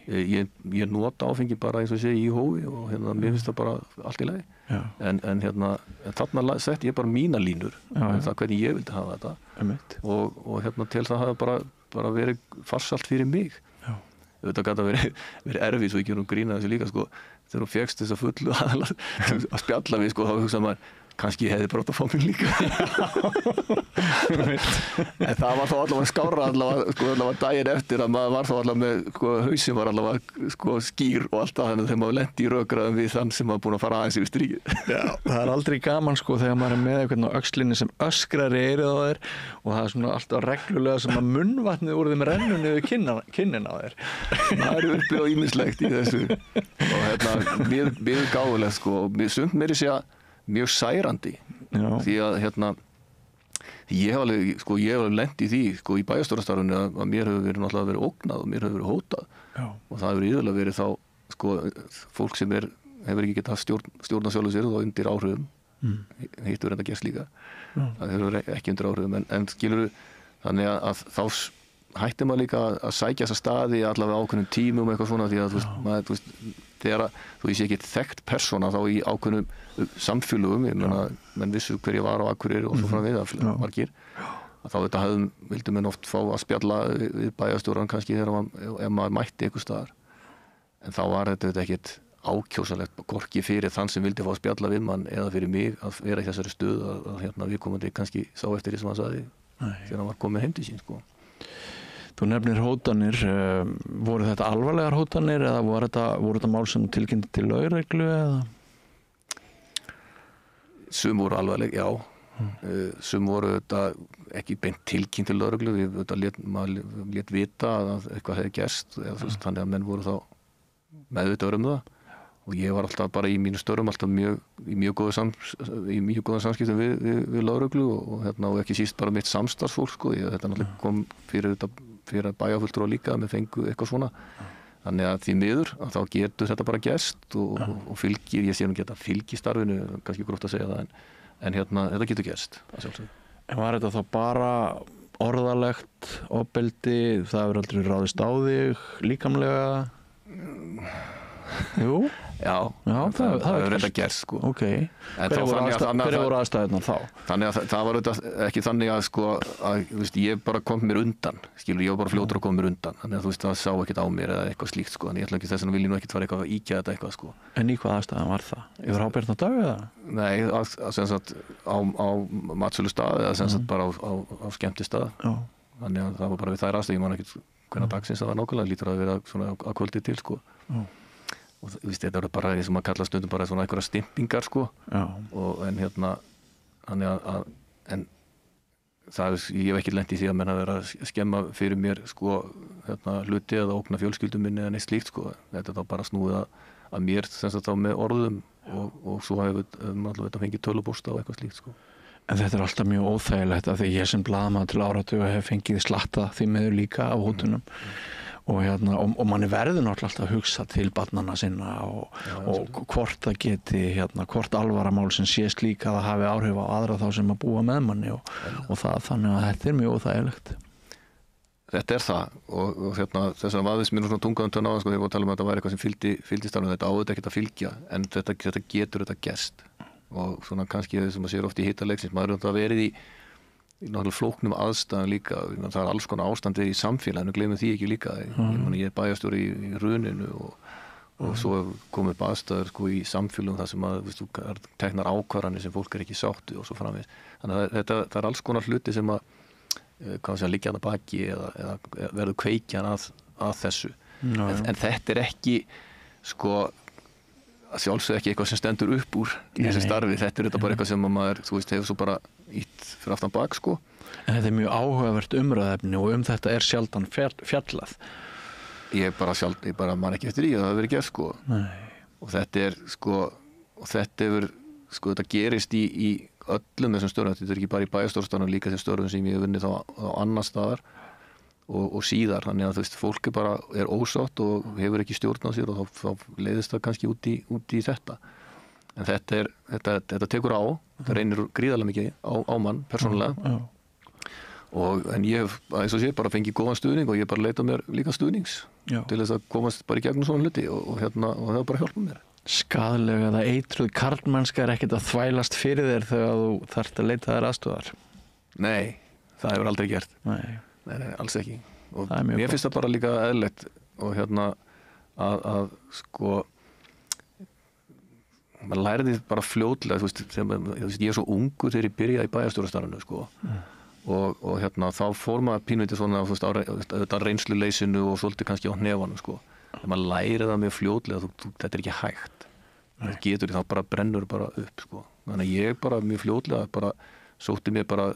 S3: Ég nota áfengi bara eins og sé í hófi og mér finnst það bara allt í lagi. En þarna sett ég bara mína línur það hvernig ég vildi hafa þetta og til það hafa bara verið farsalt fyrir mig. Þetta gæti að verið erfið svo ég gerum grína þessu líka, sko, þegar hún fékkst þessa fullu aðalar að spjalla við, sko, þá hugsaði maður kannski hefði bara átt að fá mig líka. En það var þá allavega skárra allavega daginn eftir að maður var þá allavega með, sko, hausinn var allavega, sko, skýr og allt það, þannig þegar maður lendi í rökræðum við þann sem maður búin að fara aðeins yfir strikið.
S2: Já, það er aldrei gaman, sko, þegar maður er með eitthvað á öxlinni sem öskrar í eyrið á þér og það er svona alltaf reglulega sem að munnvatnið úr þeim rennur niður kinnin á þér.
S3: Það er upplifað ýmislegt í þessu og mjög gáfulegt, sko, og sumt meira segja mjög særandi. Því að Ég hef alveg lent í því í bæjarstjórastarfinu að mér hefur verið náttúrulega verið ógnað og mér hefur verið hótað. Já. Og það hefur iðulega verið þá fólk sem hefur ekki getað stjórna sjálfu sér og þá undir áhrifum. Hittur enda gerst líka. Það hefur ekki undir áhrifum en skilurðu þannig að þá hættir maður líka að sækja þessa staði allavega ákveðnum tímum eitthvað svona því að þegar þú sé ekki þekkt persóna þá í ákveðnum samfélögum, ég meina menn vissu hver ég var á Akureyri og svo fram við margir, að þá vildu menn oft fá að spjalla við bæjarstjórann kannski ef maður mætti einhvers staðar. En þá var þetta ekkert ákjósanlegt hvorki fyrir þann sem vildi fá að spjalla við mann eða fyrir mig að vera í þessari stöð að viðkomandi kannski sá eftir því sem hann sagði þegar hann var komið heim til sín
S2: Þú nefnir hótanir, voru þetta alvarlegar hótanir eða voru þetta mál sem tilkynnti til lögreglu eða?
S3: Sum voru alvarleg, já. Sum voru þetta ekki beint tilkynnt til lögreglu, maður lét vita að eitthvað hefði gerst, þannig að menn voru þá meðvitaður það. Og ég var alltaf bara í mínu störfum alltaf í mjög góðum samskiptum við lögreglu og ekki síst bara mitt samstarfsfólk þetta náttúrulega kom fyrir bæjarfulltrúa líka að með fengu eitthvað svona þannig að því miður að þá getur þetta bara gerst og fylgir, ég sé nú ekki að fylgir starfinu, kannski gróft að segja það en þetta getur gerst
S2: En var þetta þá bara orðalegt, ofbeldi, það hefur aldrei ráðist á þig líkamlega? Jú?
S3: Já, það hefur reynda gerst
S2: Okay. Hver voru aðstæðurnar þá?
S3: Þannig að það var ekki þannig að ég bara kom mér undan ég var bara fljótur að koma mér undan þannig að það sá ekkert á mér eða eitthvað slíkt en ég ætla ekki þess vegna vil ég nú ekkert fara eitthvað að íkja þetta eitthvað
S2: En í hvað aðstæðan var það? Yfir hábjarna dag eða?
S3: Nei, á matsölustað eða sem sagt bara á skemmtistað þannig að það var bara við þær aðstæður ég man ekkert hvernig dagsins það var nákvæmlega lítur að vera svona að kvöldi til og þetta eru bara því sem maður kalla stundum bara svona einhverja stimpingar en ég hef ekki lent í því að menn að vera að skemma fyrir mér hluti eða ógna fjölskyldum minni eða neitt slíkt þetta er þá bara snúið að mér þá með orðum og svo hefur þetta fengið tölupósta og eitthvað slíkt
S2: En þetta er alltaf mjög óþægilegt af því ég sem blaðamaður til áratuga hef fengið slatta því miður líka af hótunum og manni verður náttúrulega alltaf að hugsa til barnanna sinna og hvort það geti hvort alvara mál sem sé slík að það hafi áhrif á aðra þá sem að búa með manni og það þannig að þetta er mjög óþægilegt
S3: Þetta er það og þess að vaðist mér svona tungaðum tönn á þegar ég var að tala um að þetta væri eitthvað sem fylgdi starfinu þetta áður ekkert að fylgja en þetta getur þetta gerst og svona kannski þess að maður sér oft í hitaleiksins maður er verið í náttúrulega flóknum aðstæðan líka það er alls konar ástandi í samfélaginu gleymum því ekki líka ég er bæjarstjóri í Runinu og svo komum upp aðstæður í samfélagum þar sem þú teknar ákvarðanir sem fólk er ekki sáttu og svo framvegis þannig að það er alls konar hluti sem að liggja að baki eða verður kveikjan að þessu en þetta er ekki að sjálfsög ekki eitthvað sem stendur upp úr í þessu starfi, þetta er bara eitthvað sem maður hefur svo bara ítt fyrir aftan bak
S2: En þetta er mjög áhugavert umræðefni og þetta er sjaldan fjallað
S3: Ég bara man ekki eftir því að það hefur verið gert og þetta er og þetta hefur þetta gerist í öllum þessum störfum, þetta er ekki bara í bæjarstjórastarfinu líka þeim störfum sem ég hef vunnið á annar staðar og síðar, þannig að fólk er ósátt og hefur ekki stjórn á sér og þá leiðist það kannski út í þetta en þetta tekur á það reynir gríðarlega mikið á mann persónulega en ég hef, eins og sé, bara fengið góðan stuðning og ég bara leita mér líka stuðnings til þess að komast bara í gegnum svona hluti og það var bara hjálpað mér
S2: Skaðlega eða eitruð karlmennska er ekkert að þvælast fyrir þér þegar þú þarft að leita þér aðstoðar
S3: Nei, það hefur aldrei gert Nei, alls ekki og mér finnst það bara líka eðlilegt og að maður lærði bara fljótlega ég er svo ungur þegar ég byrjaði í bæjarstjórastarfinu og þá fór maður pínvitið svona á reynsluleysinu og svolítið kannski á hnefanum þegar maður læri það mjög fljótlega þetta er ekki hægt það getur þá bara brennur bara upp þannig að ég bara mjög fljótlega bara sótti mér bara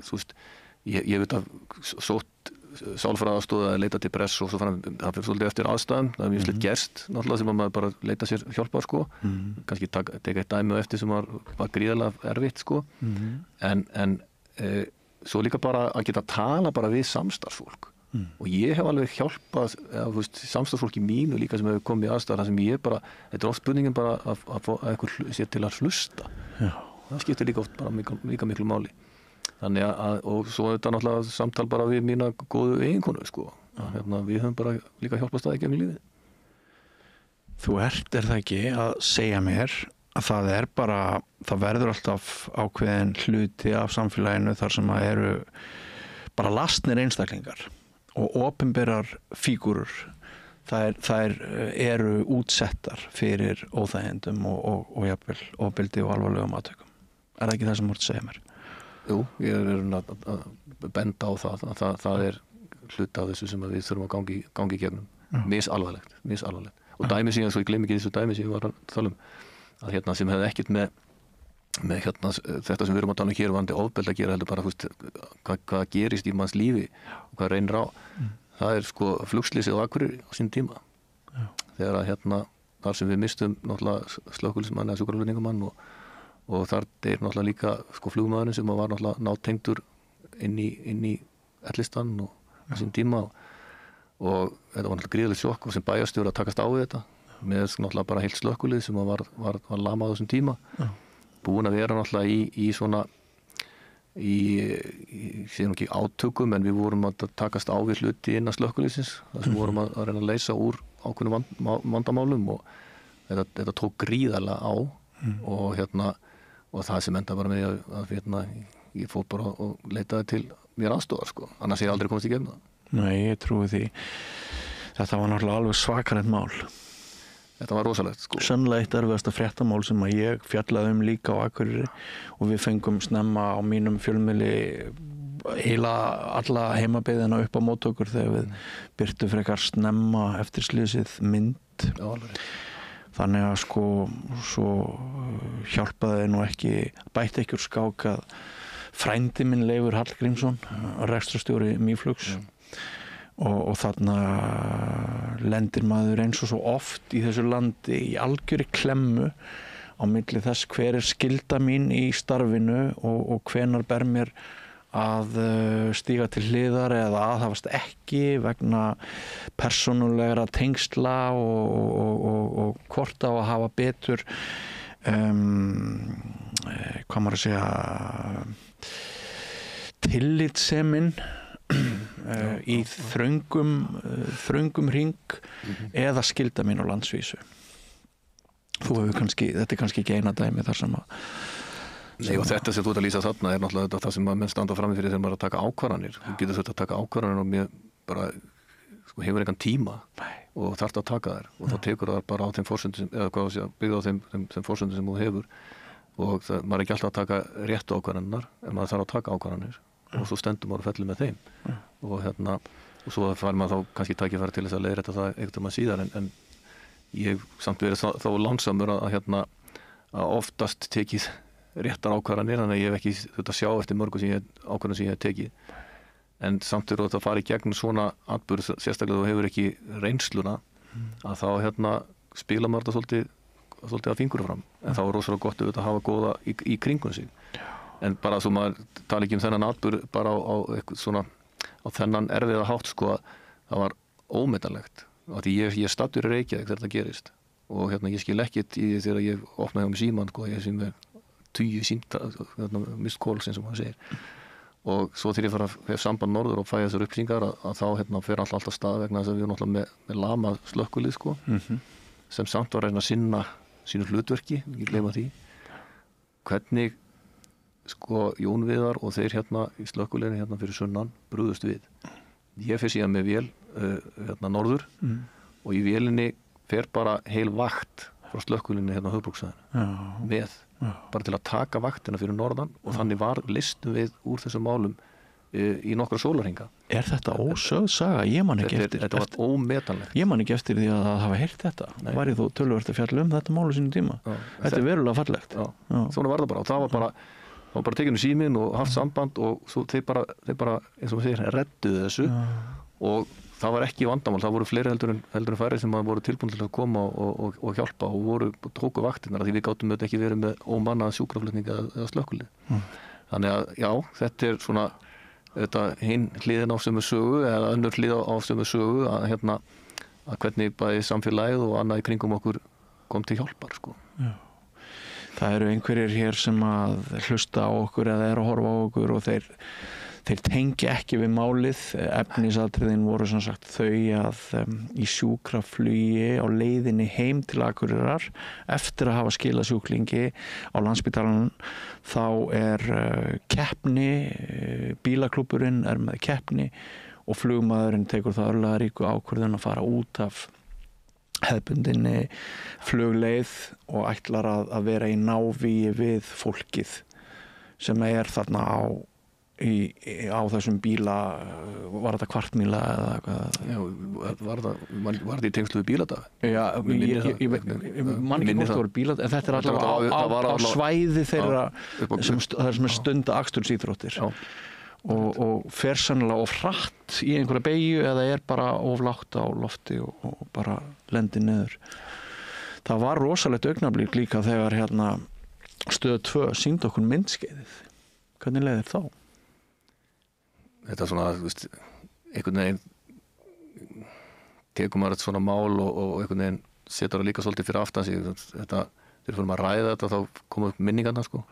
S3: ég veit að sótt sálfræðastoð að leita til press og svo það fyrir svolítið eftir aðstæðum það mjög slitt gerst náttúrulega sem maður bara leita sér hjálpar kannski teka eitt dæmi á eftir sem var gríðarlega erfitt en svo líka bara að geta tala bara við samstarfsfólk og ég hef alveg hjálpað samstarfsfólki mínu líka sem hefur komið í aðstæðar sem ég bara, þetta oft spurningin bara að eitthvað sé til að hlusta það skiptir líka oft bara miklu máli þannig að, og svo þetta náttúrulega samtal bara við mína góðu eiginkonu sko, við höfum bara líka hjálpast það í gegnum lífið.
S2: Þú ert, það ekki, að segja mér að það verður alltaf ákveðin hluti af samfélaginu þar sem að eru bara lastnir einstaklingar og opinberar fígúrur þær eru útsettar fyrir óþægindum og jafnvel ofbeldi og alvarlegum aðtökum. Það ekki það sem þú ert að segja mér?
S3: Jú, ég að benda á það hluti af þessu sem við þurfum að gangi í gegnum. Misalvarlegt. Og dæmi síðan, svo ég gleymi ekki þessu dæmi sem ég var að tala að sem hefði ekkert með þetta sem við erum að tala hér vandi ofbeldi að gera heldur bara hvað gerist í manns lífi og hvað reynir á. Það sko flugslýsið á Akureyri á sín tíma. Þegar að þar sem við mistum náttúrulega slökkviliðsmann eða sjúkraflutningamann og þar náttúrulega líka sko flugmaðurinn sem var náttúrulega nátengdur inn í ellistan og á sín tíma og þetta var náttúrulega gríðalegt sjokk og sem bæjarstjóri að takast á við þetta með náttúrulega bara heilt slökkvilið sem var lamað á þessum tíma búin að vera náttúrulega í svona síðan ekki átökum en við vorum að takast á við hluti innan slökkviliðsins þar sem vorum að reyna að leysa úr ákveðnum vandamálum og þetta tók gríðarlega á og það sem enda bara með að ég fór bara og leitaði til mér aðstofar sko, annars ég aldrei komist í gegnum það.
S2: Nei, ég trúi því. Þetta var náttúrulega alveg svakalegt mál.
S3: Þetta var rosalegt sko.
S2: Sannlega eitt erfiðasta fréttamál sem að ég fjallaði líka á Akureyri og við fengum snemma á mínum fjölmiðli alla heimabyggðina upp á móttökur þegar við birtum frekar snemma eftir slysið mynd.
S3: Já, alveg.
S2: Þannig að sko svo hjálpaði nú bætti ekki úr skák að frændi minn Leifur Hallgrímsson, rekstrarstjóri Mýflugs og þarna lendir maður eins og svo oft í þessu landi í algjöri klemmu á milli þess hver skylda mín í starfinu og hvenar ber mér að stíga til hliðar eða aðhafast ekki vegna persónulegra tengsla og hvort á að hafa betur hvað maður að segja tillitsemin í þröngum hring eða skylda mín á landsvísu. Þetta kannski ekki eina dæmi þar sem að
S3: Nei, og þetta sem þú ert að lýsa þarna náttúrulega það sem að menn standa frammi fyrir þegar maður er að taka ákvarðanir. Þú getur þurft að taka ákvarðanir og mér bara hefur engan tíma og þarft að taka þær og þá tekur það bara á þeim forsendum eða hvað sé að byggja á þeim forsendum sem þú hefur og maður er ekki alltaf að taka réttu ákvarðanirnar en maður þarf að taka ákvarðanir og svo stendur maður og fellur með þeim og svo fær maður þá kannski tækifæri til þess að leiðrétta það einhvern veginn síðar en ég samt verið þá lánsamur að oftast tekið réttar ákvarðanir, þannig að ég hef ekki þetta sjá eftir mörgu ákvarðanir sem ég hef tekið en samt þetta að fara í gegnum svona atburð, sérstaklega þú hefur ekki reynsluna að þá spila maður þetta svolítið að fingur fram en þá er rosalega gott að hafa góða í kringum sig en bara svo maður tala ekki þennan atburð bara á þennan erfiða hátt sko að það var ómetanlegt því ég stattur í Reykjavík þegar þetta gerist og ég skil ekkert í því þegar ég opnaði á mig símann sko, ég sem er 10 mist kólsinn sem hann segir og svo þegar ég hef samband norður og fæ þessar upplýsingar að þá fer alltaf stað vegna þess að við erum náttúrulega með lamað slökkvilið sko sem samt var að reyna að sinna sínu hlutverki, ekki gleyma því hvernig sko Jón Viðar og þeir í slökkvileginu fyrir sunnan brugðust við ég fer síðan með vél norður og í vélinni fer bara heil vakt frá slökkvileginu á höfuðbruksvæðinu með bara til að taka vaktina fyrir norðan og þannig listum við úr þessum málum í nokkra sólarhringa.
S2: Er þetta ósögð saga? Ég man ekki eftir.
S3: Þetta var ómetanlegt.
S2: Ég man ekki eftir því að hafa heyrt þetta. Var ég þó töluvert að fjalla þetta málu sínum tíma. Þetta er verulega fallegt.
S3: Svona var það bara. Og það var bara tekinu síminn og haft samband og svo þeir bara eins og maður segir, redduðu þessu og það var ekki vandamál. Það voru fleiri heldur en færri sem voru tilbúin til að koma og hjálpa og tóku vaktirnar því við gátum auðvitað ekki verið með ómannaða sjúkraflutninga eða slökkvilið. Þannig að já, þetta er svona þetta hinn hliðin á sömu sögu eða önnur hlið á sömu sögu að hvernig bæði samfélagið og annað í kringum okkur kom til hjálpar sko.
S2: Já. Það eru einhverjir hér sem að hlusta á okkur eða eru að horfa á okkur og þeir tengja ekki við málið. Efnisatriðin voru sem sagt þau að í sjúkraflugi á leiðinni heim til Akureyrar eftir að hafa skilað sjúklingi á Landspítalanum þá keppni, bílaklúbburinn með keppni og flugmaðurinn tekur það örlagaríku ákvörðun að fara út af hefðbundinni flugleið og ætlar að vera í návíi við fólkið sem þarna á þessum bíla, var þetta kvartmíla eða eitthvað?
S3: Já, var þetta í tengslu við bíladag?
S2: Já, ég man ekki hvort það voru bíladag, en þetta allavega á svæði þeirra sem stunda akstursíþróttir og fer sennilega of hratt í einhverja beygju eða bara of lágt á lofti og bara lendir niður. Það var rosalegt augnablik líka þegar Stöð 2 sýndi okkur myndskeiðið. Hvernig leið þér þá?
S3: Þetta svona, einhvern veginn tekur maður þetta svona mál og einhvern veginn setur það líka svolítið fyrir aftan sig. Þegar fyrir að ræða þetta þá koma upp minningarna sko,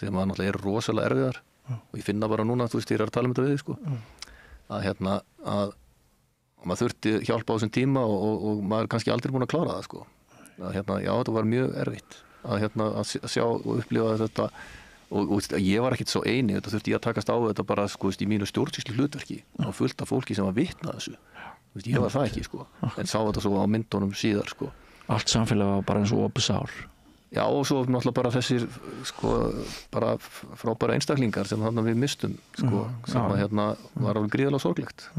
S3: sem að náttúrulega rosalega erfiðar og ég finna bara núna, ég að tala þetta við sko, að maður þurfti hjálpa á þessum tíma og maður kannski aldrei búin að klára það sko. Já, þetta var mjög erfitt að sjá og upplifa þetta og ég var ekkert svo eini, þetta þurfti ég að takast á þetta bara sko, í mínu stjórnsýslu hlutverki og fullt af fólki sem var vitna þessu. Ég var það ekki sko, en sá þetta svo á myndunum síðar sko.
S2: Allt samfélag var bara eins og opið sár.
S3: Já, og svo náttúrulega bara þessir sko, bara frábæra einstaklingar sem þarna við mistum sko, sem var alveg gríðarlega sorglegt.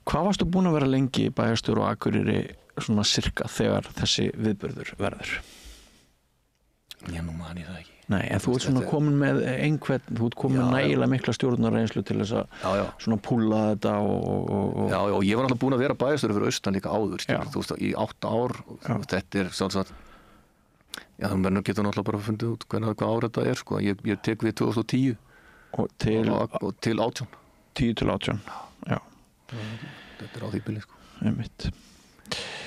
S2: Hvað varstu búin að vera lengi bæjarstjóri á Akureyri svona sirka þegar þessi viðburður verður?
S3: Já, nú man ég það ekki.
S2: Nei, en þú ert svona komin með þú ert komin með nægilega mikla stjórnarreynslu til þess að svona púlla þetta og... Já, og ég var náttúrulega búin að vera bæjarstjóri fyrir austan líka áður, þú veist, í 8 ár og þetta sjálfsagt. Já, þannig getur náttúrulega bara fundið út hvað ár þetta sko. Ég tek við 2010 og til 18. 10 til 18, já.
S3: Þetta á því bili sko.
S2: Einmitt.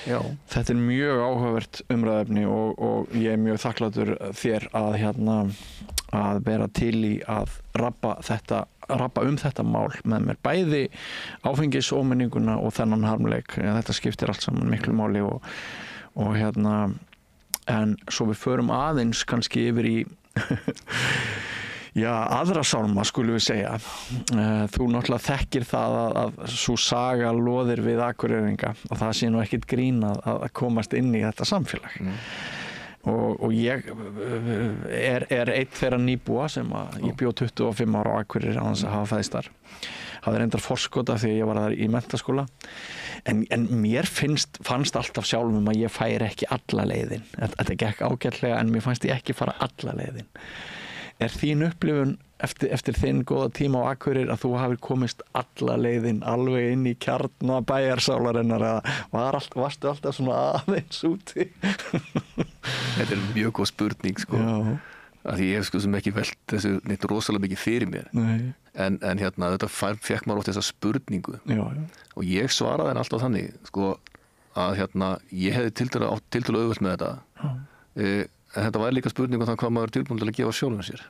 S2: Já. Þetta mjög áhugavert umræðefni og ég mjög þakklátur þér að vera til í að rabba þetta mál með mér, bæði áfengisómenninguna og þennan harmleik. Þetta skiptir allt saman miklu máli og en svo við förum aðeins kannski yfir í aðra sálma skulum við segja. Þú náttúrulega þekkir það að sú saga loðir við Akureyringa og það sé nú ekkert grín að komast inn í þetta samfélag. Og ég einn þeirra nýbúa sem ég bjó 25 ára á Akureyri án þess að hafa fæðst þar. Hafði reyndar forskota þegar ég var þar í menntaskóla en mér fannst alltaf sjálfum að ég færi ekki alla leiðin. Þetta gekk ágætlega en mér fannst ég ekki fara alla leiðin. Þín upplifun eftir þinn góða tíma á Akureyri að þú hafir komist alla leiðin alveg inn í kjarna bæjarsálarinnar eða varstu alltaf svona aðeins úti?
S3: Þetta mjög góð spurning sko. Því ég hef sko sem ekki velt þessu neitt rosalega mikið fyrir mér. En þetta fekk maður oft þessa spurningu. Og ég svaraði henni alltaf þannig sko, að ég hefði tiltölu auðvelt með þetta. En þetta var líka spurning um það hvað maður er tilbúin til að gefa sjálfum sér.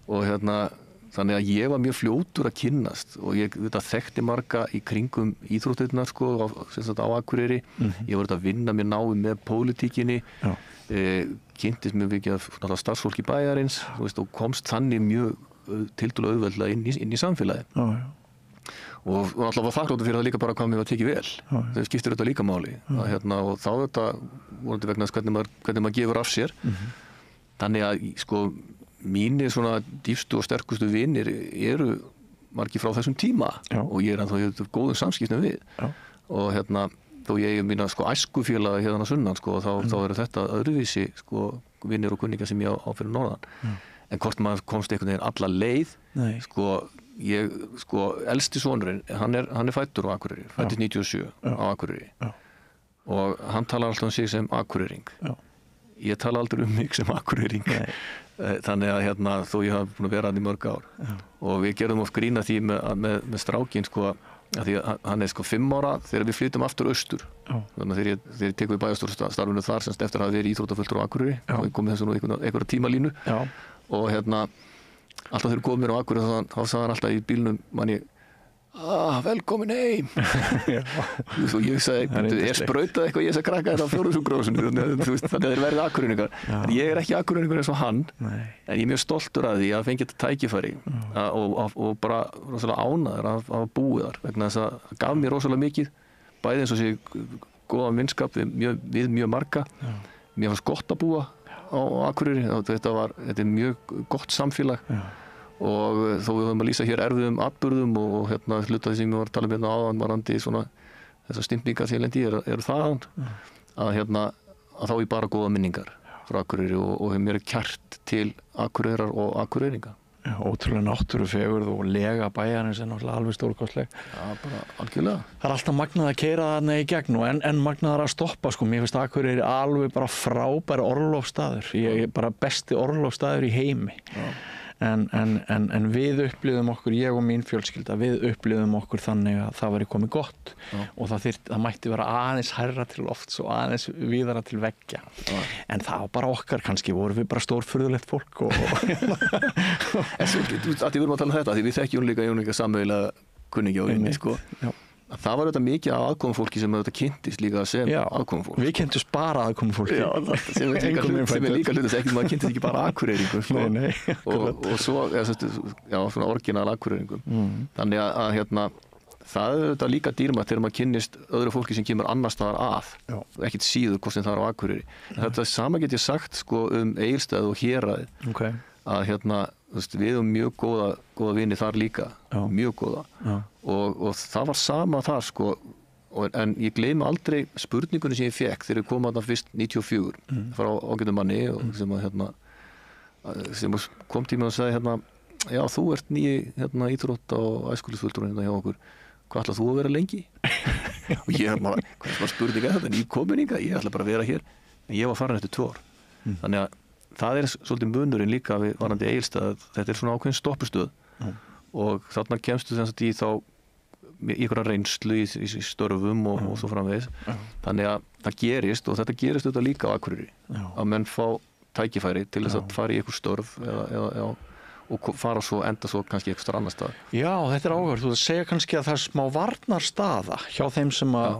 S3: Og þannig að ég var mjög fljótur að kynnast og ég þekkti marga í kringum íþróttirnar sko, á Akureyri. Ég var að vinna mér náið með pólitíkinni, kynntist mjög mikið af starfsfólki bæjarins og komst þannig mjög tiltölu auðveldlega inn í samfélagi. Og alltaf var þakkláttur fyrir það líka bara hvað mér var tekið vel. Þau skiptir þetta líka máli. Og þá þetta vonandi vegna þess hvernig maður gefur af sér. Þannig að sko mínir svona dýpstu og sterkustu vinir eru margir frá þessum tíma og ég ennþá góðum samskiptum við. Og þó ég mína sko æskufélaga hérna sunnan sko þá eru þetta öðruvísi sko vinir og kunningar sem ég á fyrir norðan. En hvort maður komst einhvern veginn alla leið sko elsti sonurinn hann er fæddur á Akureyri, fæddist 97 á Akureyri og hann talar alltaf sig sem Akureyring ég tala aldrei mig sem Akureyring þannig að þó ég hafa búin að vera hann í mörg ár og við gerðum oft grína því með strákin sko að því að hann sko 5 ára þegar við flytjum aftur austur þannig að þegar ég tek við bæjarstjórastarfinu þar semst eftir að hafa verið íþróttafulltrúi á Akureyri og ég kom með þessu nú einhverja tímalínu og alltaf þegar komum mér á Akureyri þá sagði hann alltaf í bílnum manni velkomin heim og ég sagði ég sprautaði eitthvað ég þess að krakka þetta á fjórðungsúkrósinu þannig að þeir verði Akureyringar en ég ekki Akureyringur eins og hann en ég er mjög stoltur að því að fengi þetta tækifæri og bara rosalega ánæður að búið þar vegna þess að það gaf mér rosalega mikið bæði eins og sé góðan vinskap við mjög marga mér fannst gott að búa á Akureyri þetta er mjög gott samfélag og þó við höfum að lýsa hér erfiðum atburðum og hlutaði sem ég var að tala um áðan varandi svona þessar stimpingar sem ég lendi eru þaðan að þá er bara góða minningar frá Akureyri og mér kært til Akureyrar og Akureyringa
S2: ótrúlega náttúrufegurð og lega bæjarins er náttúrulega alveg stórkostleg
S3: bara algjörlega
S2: það er alltaf magnað að keyra þarna í gegn og en magnaðar að stoppa sko mér finnst Akureyri alveg bara frábær orlofsstaður ég bara besti orlofsstaður í heimi en við upplifðum okkur ég og mín fjölskylda við upplifðum okkur þannig að það væri komið gott og það mætti vera aðeins hærra til lofts og aðeins víðara til veggja en það var bara okkar kannski vorum við bara stórfurðulegt fólk
S3: en svo að við erum að tala um þetta því við þekkjum líka sameiginlega kunningja á inni sko það var þetta mikið af aðkomufólki sem þetta kynntist líka sem aðkomufólk
S2: við kynntumst bara aðkomufólki
S3: sem er líka hluta ekki maður kynntist ekki bara Akureyringum og svo svona orginal Akureyringum þannig að það er þetta líka dýrmætt þegar maður kynnist öðru fólki sem kemur annars staðar að ekkert síður hvort sem það er á Akureyri þetta sama get ég sagt sko Egilsstaði og Héraðið að við erum mjög góða vini þar líka mjög góða og það var sama þar sko en ég gleymi aldrei spurningunni sem ég fekk þegar ég kom að það fyrst 94 frá ágætum manni sem kom til mig og sagði já þú ert nýji íþrótta og æskulýsfulltrúi hjá okkur hvað ætlar þú að vera lengi? og ég bara, hvað var spurninga þetta? En ég komin hingað, ég ætla bara að vera hér en ég var farin eftir 2 ár þannig að það er svolítið munurinn líka við varandi Egilsstað þetta er svona ákveðin stoppustöð og þarna kemstu þess að í þá einhverja reynslu í störfum og svo framvegis þannig að það gerist og þetta gerist auðvitað líka á Akureyri að menn fá tækifæri til þess að fara í einhver störf og fara svo enda svo kannski eitthvað annar stað
S2: Já, þetta er áhverð, þú segja kannski að það er smá varnarstaða hjá þeim sem að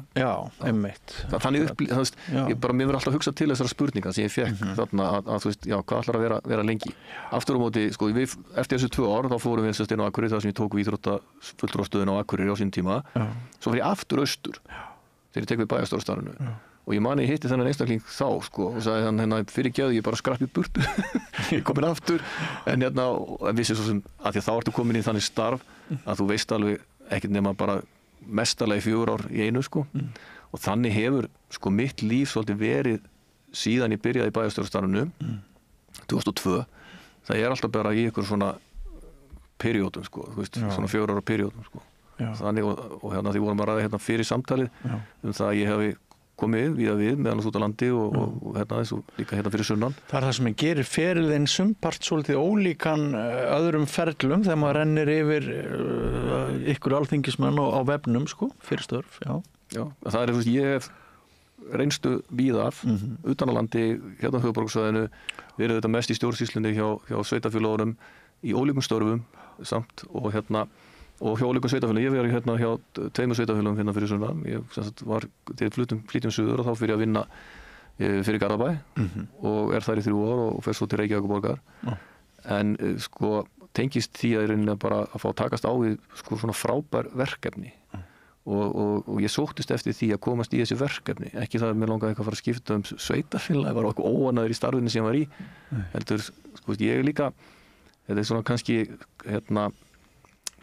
S2: einmitt
S3: Þannig mér verður alltaf að hugsa til þessara spurninga sem ég fekk þarna að þú veist, hvað ætlar að vera lengi aftur á móti, sko, eftir þessu 2 ár þá fórum við inn á Akureyri þar sem ég tók við íþróttafulltrúastöðina á Akureyri á sínum tíma svo fyrir ég aftur austur þegar ég tek við bæjarstjórastarfinu og ég mani hitti þennan einstakling þá sko og sagði hann fyrirgefðu ég bara skrappi burtu ég komin aftur en vissi svo sem að því að þá ertu komin í þannig starf að þú veist alveg ekkert nema bara mestarlega 4 ár í einu sko og þannig hefur sko mitt líf svolítið verið síðan ég byrjaði í bæjarstjórastarfinu 2002 það er alltaf bara í ykkur svona periódum sko þú veist svona 4 ára periódum sko þannig og því vorum að ræða fyrir samtalið það að ég hefi komið við meðan út á landi og þessu líka fyrir sunnan.
S2: Það er það sem gerir ferilinn sumpart svolítið ólíkan öðrum ferlum þegar maður rennir yfir ykkur alþingismenn á vefnum sko, fyrir störf,
S3: Já, það er ég hef reynstu víðar utan á landi, hérna á höfuðborgarsvæðinu, verið þetta mest í stjórnsýslunni hjá sveitarfélögunum í ólíkum störfum samt og og hjá ólíkum sveitarfélögum, ég verið hjá 2 sveitarfélögum fyrir sunnan, ég var til flytjum suður og þá fyrir að vinna fyrir Garðabæ og þar í 3 ár og fer svo til Reykjavíkurborgar en sko tengist því að reyna bara að fá takast á við sko svona frábær verkefni og ég sóttist eftir því að komast í þessi verkefni, ekki það að mér langaði eitthvað að fara að skipta sveitarfélag, ég var eitthvað óanæður í starfinu sem ég var í, heldur sko ég líka, þetta er svona kannski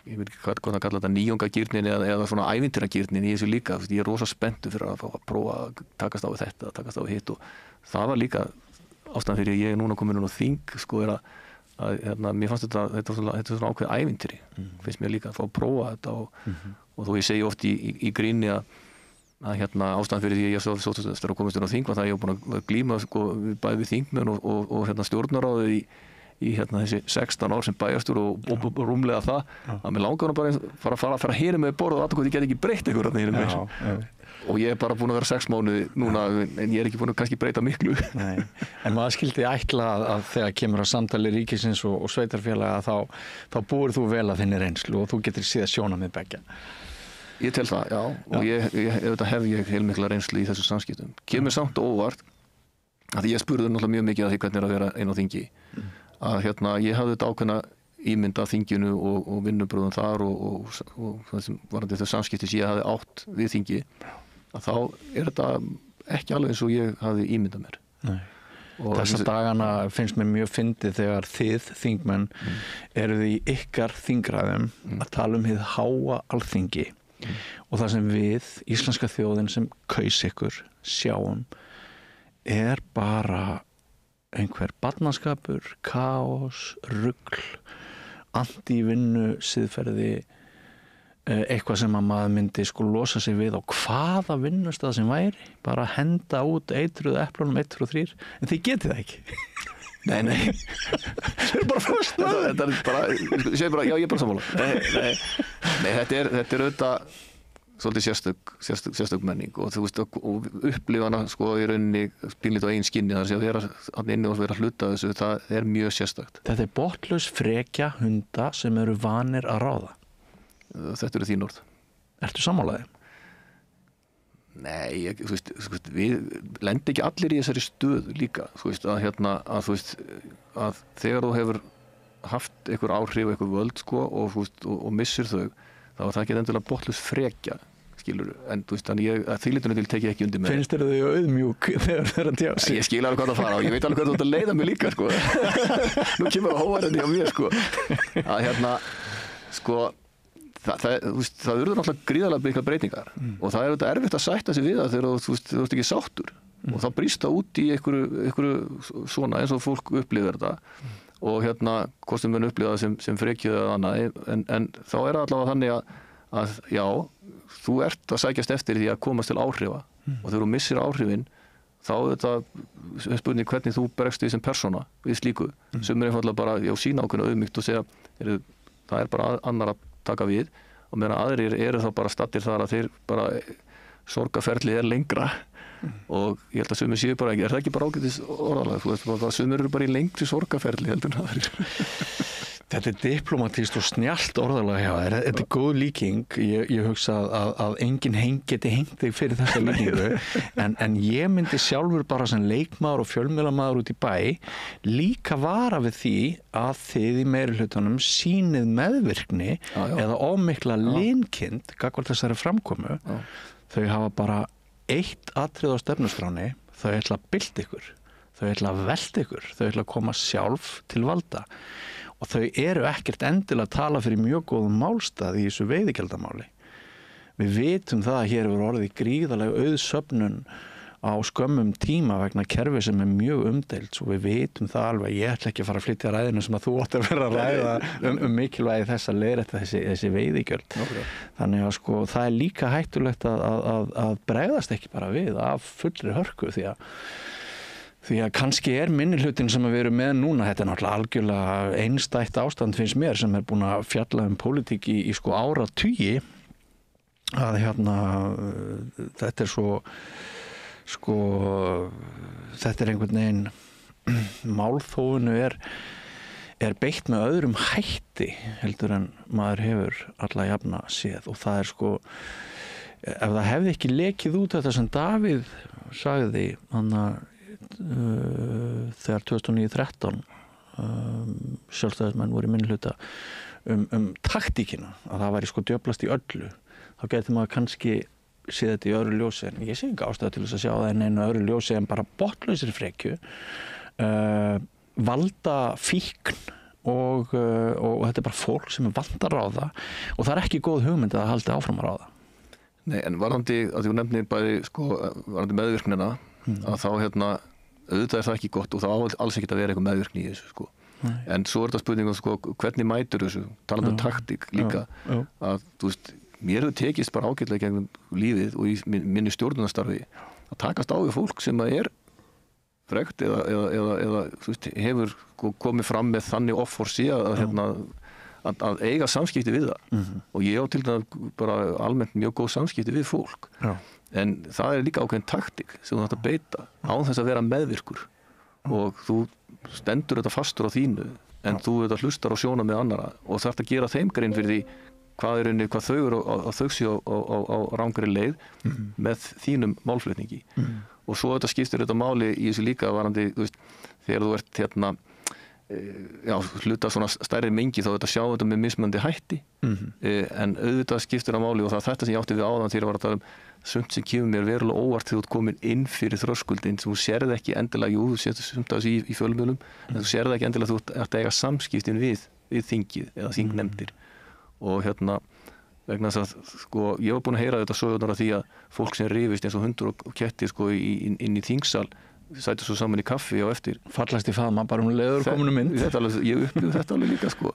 S3: ég veit ekki hvað það kalla þetta nýjungagírnin eða svona ævintýragírnin í þessu líka ég er rosa spenntur fyrir að fá að prófa að takast á við þetta, takast á við hitt og það var líka ástæðan fyrir ég er núna komin á þing sko er að mér fannst þetta svona ákveð ævintýri finnst mér líka að fá að prófa þetta og þó ég segi oft í gríni að ástæðan fyrir því að ég sóttist eftir að komast inn á þing var það að ég var búin að glíma sko, bæði við þingmenn og stjórnarráðið í þessi 16 ár sem bæjarstjóri og rúmlega það að mér langar bara að fara að heyra með borð og aðtöku, ég get ekki breytt einhver og ég er bara búin að vera 6 mánuði núna en ég er ekki búin að kannski breyta miklu.
S2: Nei. En maður skildi ætla að þegar kemur að samtali ríkisins og sveitarfélaga þá búir þú vel að þinni reynslu og þú getur síðan sjónarmið beggja.
S3: Ég tel það, já. Og ég hef heilmikla reynslu í þessu samskiptum. Kemur samt óvart að ég spurði náttúrulega mjög mikið að því hvernig er að vera einn á þingi að ég hafði þetta ákveðna ímynd af þinginu og vinnubröðum þar og það sem varandi þau samskipti sem ég hafði átt við þingi að þá er þetta ekki alveg eins og ég hafði ímyndað mér.
S2: Nei. Þessa dagana finnst mér mjög fyndið þegar þið þingmenn eruð í ykkar þingræðum að tala hið háa alþingi og það sem við, íslenska þjóðin sem kaus ykkur, sjáum er bara einhver barnaskapur, kaos, rugl, anti-vinnu siðferði, eitthvað sem að maður myndi sko losa sig við á hvaða vinnustað sem væri, bara henda út eitruðu eplunum 1, 2, 3, en þið getið það ekki.
S3: Nei.
S2: Það er bara fyrst.
S3: Þetta er bara, ég er bara sammála. Nei, þetta er auðvitað svolítið sérstök menning og þú veist, og upplifana sko í rauninni pínlítið á eigin skinni þar sem að vera inni og vera hluta af þessu, það er mjög sérstakt.
S2: Þetta er botlaus frekja hunda sem eru vanir að ráða.
S3: Þetta eru þín orð.
S2: Ertu sammálaði?
S3: Nei, þú veist, við lendi ekki allir í þessari stöðu líka, þú veist, að þegar þú hefur haft einhver áhrif, einhver völd, sko, og missir þau, þá er það ekki endilega botlaus frekja, skilur, en þú veist, þannig að þýlitunum til tek ég ekki undir með.
S2: Finnst þér þau auðmjúk þegar þau eru að tjá sig?
S3: Ég skil alveg hvað það fara og ég veit alveg hvað þú ert að leiða mig líka, sko. Nú kemur það hóvarandi á mér, sko. Að sko, það eru náttúrulega gríðarlega miklar breytingar og það er erfitt að sætta sig við það þegar þú ert ekki sáttur og þá brýst það út í einhverju svona eins og fólk upplifir þetta og hvort sem mun upplifa það sem frekju eða annað en þá er það allavega þannig að já, þú ert að sækjast eftir því að komast til áhrifa og þegar þú missir áhrifin þá er þetta spurning hvernig þú bregst við sem persóna við slíku sem er einfaldlega bara sína ákveðna auðmýkt og segja það er bara annar að taka við og meðan aðrir eru þá bara stattir þar að þeir bara sorgarferlið er lengra og ég held að sumir séu bara ekki, er það ekki bara ágætis orðalag, þú veist bara að sumir eru bara í lengri sorgarferli heldur en aðrir.
S2: Þetta er diplomatískt og snjallt orðalag hjá þér, þetta er góð líking, ég hugsa að enginn geti hengt þig fyrir þessa líkingu, en ég myndi sjálfur bara sem leikmaður og fjölmiðlamaður út í bæ líka vara við því að þið í meirihlutanum sýnið meðvirkni eða ómikla linkind gagnvart þessari framkomu, þau hafa bara eitt atriði á stefnuskráni, þau ætla að bylta ykkur, þau ætla að velta ykkur, þau ætla að koma sjálf til valda og þau eru ekkert endilega að tala fyrir mjög góðum málstað í þessu veiðigjaldamáli. Við vitum það að hér hefur orðið gríðarlega auðsöfnun á skömmum tíma vegna kerfi sem er mjög umdeilt og við vitum það alveg, ég ætla ekki að fara að flytja ræðinu sem að þú átt að vera að ræða mikilvægi þess að leiðrétta þessi veiðigjöld. Þannig að sko það er líka hættulegt að bregðast ekki bara við af fullri hörku því að kannski er minnihlutin sem við erum með núna, þetta er náttúrulega algjörlega einstætt ástand finnst mér sem er búin að fjalla pólitík í sko áratugi að þetta er svo sko þetta er einhvern veginn málþófinu er beitt með öðrum hætti heldur en maður hefur alla jafna séð og það er sko ef það hefði ekki lekið út þetta sem Davíð sagði þegar 2009-13 sjálfstæðismenn voru í minnihluta taktíkina að það væri sko djöflast í öllu þá getur maður kannski séð þetta í öðru ljósi en ég sé ekki ástæðu til þess að sjá það en einu öðru ljósi en bara botlausri frekju valda fíkn og þetta er bara fólk sem er vant að ráða og það er ekki góð hugmynd að halda áfram að ráða.
S3: Nei, en varðandi að þú nefnir bæði sko varðandi meðvirknina að þá auðvitað er það ekki gott og það á alls ekki að vera eitthvað meðvirkni í þessu sko. Nei. En svo er þetta spurningum sko hvernig mætur þessu talandi taktík líka að þú veist mér hefur tekist bara ágætlega gegnum lífið og í minni stjórnunarstarfi að takast á við fólk sem að frekt eða þú veist, hefur komið fram með þannig offorsi að eiga samskipti við það og ég á til dæmis bara almennt mjög góð samskipti við fólk en það líka ákveðin taktík sem þú þarft að beita án þess að vera meðvirkur og þú stendur þetta fastur á þínu en þú hlustar á sjónarmið með annara og þarft að gera þeim grein fyrir því hvað þau eru að þau séu á rangri leið með þínum málflutningi og svo skiptir þetta máli í þessu líka varandi, þú veist, þegar þú ert hluta svona stærri mengi þá sjá þetta með mismunandi hætti en auðvitað skiptir það máli og það þetta sem ég átti við áðan þegar ég var að tala sumt sem kemur mér verulega óvart þegar þú ert komin inn fyrir þröskuldinn sem þú sérð ekki endilega, jú, þú sérð sumt af þessu í fjölmiðlum en þú sérð ekki endilega þú ert að eiga samskiptin við þingið eða þingnefndir og vegna þess að sko, ég var búin að heyra þetta sögurnar af því að fólk sem rifist eins og hundur og kettir sko, inn í þingsal sætu svo saman í kaffi á eftir
S2: fallast í faðma bara leður kominu mynd
S3: ég upplifði þetta alveg líka sko.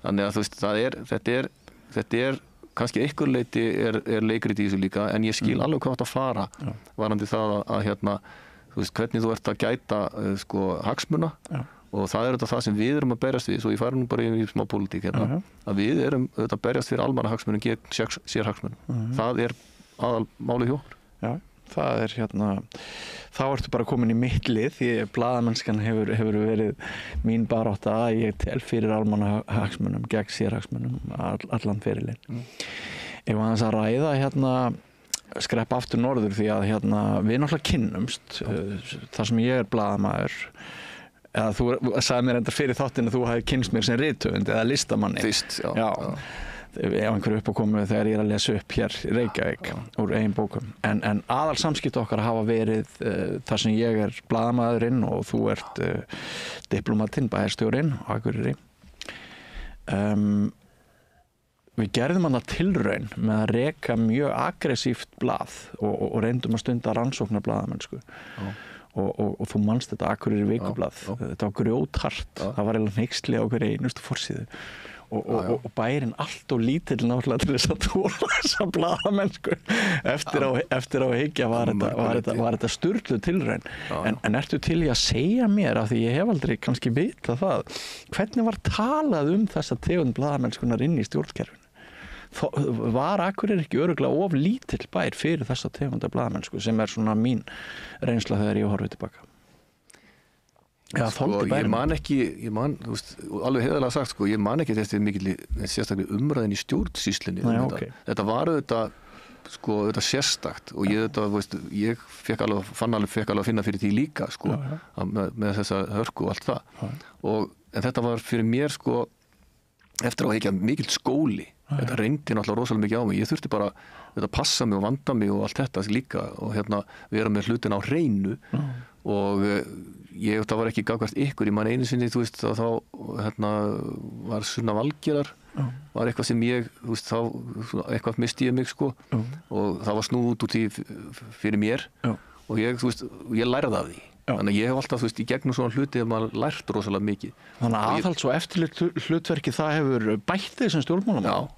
S3: Þannig að þú veist, þetta er kannski einhver leyti er leikrit í þessu líka en ég skil alveg hvað þetta fara varandi það að þú veist, hvernig þú ert að gæta sko, hagsmuna og það er það sem við erum að berjast við svo ég fari nú bara í smá pólitík að við erum að berjast fyrir almannahagsmunum gegn sérhagsmunum það er aðal máli hjá okkur
S2: það er þá ertu bara komin í mitt lið því blaðamennskan hefur verið mín barátta að ég tel fyrir almannahagsmunum gegn sérhagsmunum allan ferilinn ef aðeins að ræða skreppa aftur norður því að við náttúrulega kynnumst þar sem ég er blaðamaður eða þú sagði mér enda fyrir þáttinn að þú hafi kynnst mér sem rithöfund eða listamanni
S3: fyrst,
S2: ef einhverju uppákomu þegar ég er að lesa upp hér í Reykjavík úr eigin bókum en aðal samskipti okkar hafa verið þar sem ég er blaðamaðurinn og þú ert diplomatinn, bæjarstjórinn á Akureyri við gerðum hana tilraun með að reka mjög aggressíft blað og reyndum að stunda rannsóknarblaðamennsku og þú manst þetta Akureyri vikublað þetta var grjóthart það var eiginlega hneyksli á hverju einustu forsíðu og bærin allt og lítill náttúrulega til þess að þola þessa blaðamennsku eftir á hyggja var þetta sturlu tilraun en ertu til í að segja mér af því ég hef aldrei kannski vitað það hvernig var talað þessa tegund blaðamennskunar inn í stjórnkerfinu var Akureyri ekki örugglega of lítill bær fyrir þessa tegund af blaðamennsku sem er svona mín reynsla þegar ég horfi tilbaka
S3: sko, ég man þú veist, alveg heiðarlega sagt sko, ég man ekki eftir mikil sérstaklega umræðin í stjórnsýslunni þetta var þetta sérstakt og ég fekk alveg að finna fyrir því líka sko, með þessa hörku og allt það en þetta var fyrir mér sko, eftir að ekki mikill skóli þetta reyndi náttúrulega rosalega mikið á mig ég þurfti bara að passa mig og vanda mig og allt þetta líka og vera með hlutin á hreinu og það var ekki gagvart ykkur ég man einu sinni þú veist þá var Sunna Valgerðar var eitthvað sem ég þú veist þá eitthvað misti ég mig sko og það var snúð út úr því fyrir mér og ég þú veist ég lærði af því þannig að ég hef alltaf þú veist í gegnum svona hluti að maður lært rosalega mikið
S2: þannig að aðhalds og eftirlit hlutverki það hefur bætt þig sem stjórnmálamaður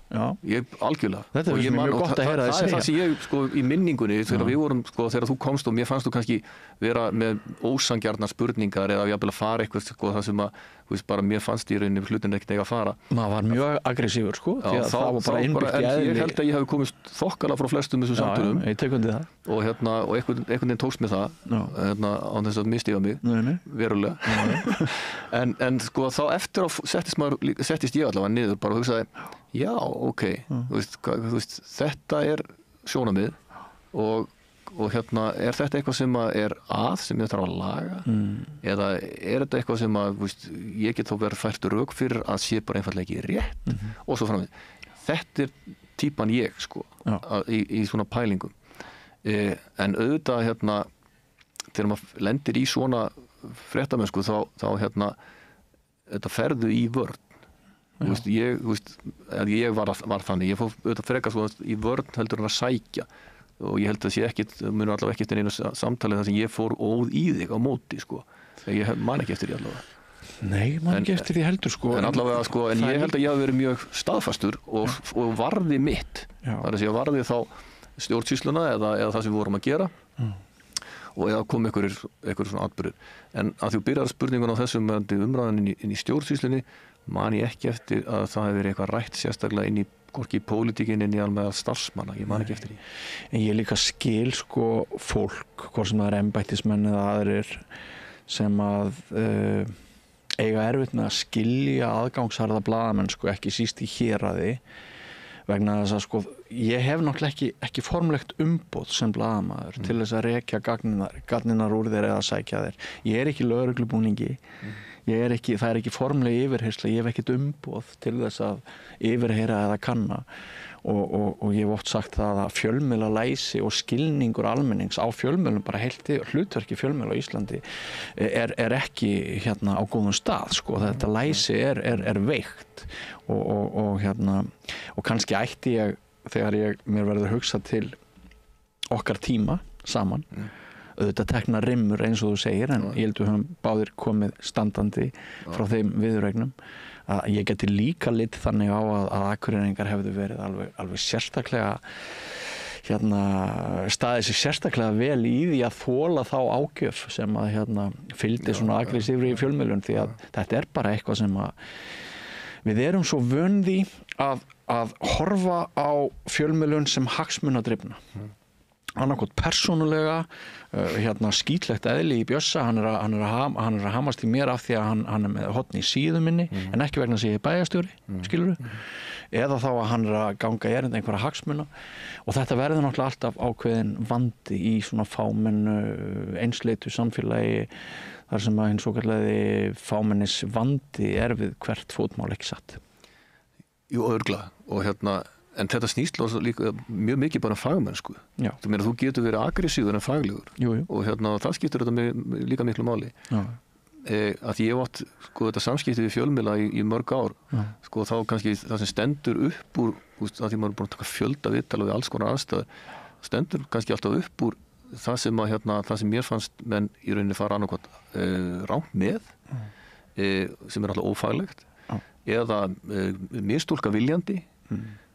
S3: ég algjörlega
S2: þetta er mjög gott að heyra þig segja
S3: það er það sem ég sko í minningunni þegar við vorum sko þegar þú komst og mér fannst þú kannski vera með ósangjarnar spurningar eða jafnvel að fara eitthvað sko það sem að þú veist bara mér fannst í rauninni hlutin ekkert eiga að fara
S2: maður var mjög aggressífur sko því að það var bara innbyggt í eðli
S3: ég held að ég hafi komist þokkalega frá flestum þessum samtölum
S2: ég tek undir það
S3: og einhvern veginn tókst með það án þess að mistiga mig verulega en sko þá eftir á settist ég allavega niður bara og hugsaði já, ok, þú veist þetta er sjónarmið og er þetta eitthvað sem er sem ég þarf að laga eða er þetta eitthvað sem að ég get þó verið fært rök fyrir að sé bara einfaldlega ekki rétt og svo framvegis þetta er típan ég sko í svona pælingum en auðvitað þegar maður lendir í svona fréttamennsku þá þetta ferðu í vörn ég var þannig ég fór auðvitað frekar svo í vörn heldur en að sækja og ég held að sé ekkit munur allavega ekkit en einu samtali þar sem ég fór óð í þig á móti sko ég man ekki eftir því allavega
S2: Nei, man ekki eftir því heldur sko.
S3: En allavega sko, en ég held að ég hafi verið mjög staðfastur og varði mitt. Það er að segja varði þá stjórnsýsluna eða það sem við vorum að gera og eða kom einhverjir svona atburðir. En að þú byrjar spurningun á þessum umræðan inn í stjórnsýslunni, man ég ekki eftir að það hefur verið eitthvað rætt sérstaklega inn í hvorki í pólitíkinni inn í alveg starfsmanna, ég man ekki eftir því.
S2: En ég líka skil sko fólk, hvort sem það er embættismenn eða aðrir sem að eiga erfitt með að skilja aðgangsharða blaðamenn sko, ekki síst í héraði, vegna þess að sko ég hef náttúrulega ekki formlegt umboð sem blaðamaður til þess að rekja gagninar úr þér eða sækja þér. Ég er ekki lögreglubúningi, það er ekki formleg yfirheyrsla, ég hef ekkert umboð til þess að yfirheyra eða kanna og ég hef oft sagt það að fjölmiðlalæsi og skilningur almennings á fjölmiðlum, bara heilt hlutverki fjölmiðla á Íslandi er ekki hérna á góðum stað sko. Þetta læsi er veikt og kannski ætti ég, þegar mér verður hugsað til okkar tíma saman, auðvitað tekna rimmur eins og þú segir, en ég held að við höfum báðir komið standandi frá þeim viðuregnum, að ég geti líka litið þannig á að Akureyringar hefðu verið alveg sérstaklega staðið sér sérstaklega vel í því að þola þá ágjöf sem að fylgdi svona aggressívri í fjölmiðlun, því að þetta er bara eitthvað sem að við erum svo vön því að horfa á fjölmiðlun sem hagsmunadrifna. Annarkot persónulega, skítlegt eðli í Bjössa, hann er að hamast í mér af því að hann er með horn í síðu minni, en ekki vegna þess að ég er bæjarstjóri, skilurðu, eða þá að hann er að ganga erinda einhverja hagsmuna, og þetta verður náttúrulega alltaf ákveðin vandi í svona fámennu, einsleitu samfélagi, þar sem að hinn svokallaði fámennis vandi er við hvert fótmál ekki satt.
S3: Jú, örugglega, og en þetta snýst líka mjög mikið bara fagmennsku. Þú getur verið aggressíður en faglegur.
S2: Jú.
S3: Og það skiptir þetta líka miklu máli. Að því ég átt sko, þetta samskipti við fjölmiðla í mörg ár, sko, þá kannski það sem stendur upp úr, að því maður er búin að taka fjölda viðtal við alls konar aðstæður, stendur kannski alltaf upp úr það sem það sem mér fannst menn í rauninni fara annarkot rangt með, sem er alltaf ófaglegt, eða mistúlka viljandi,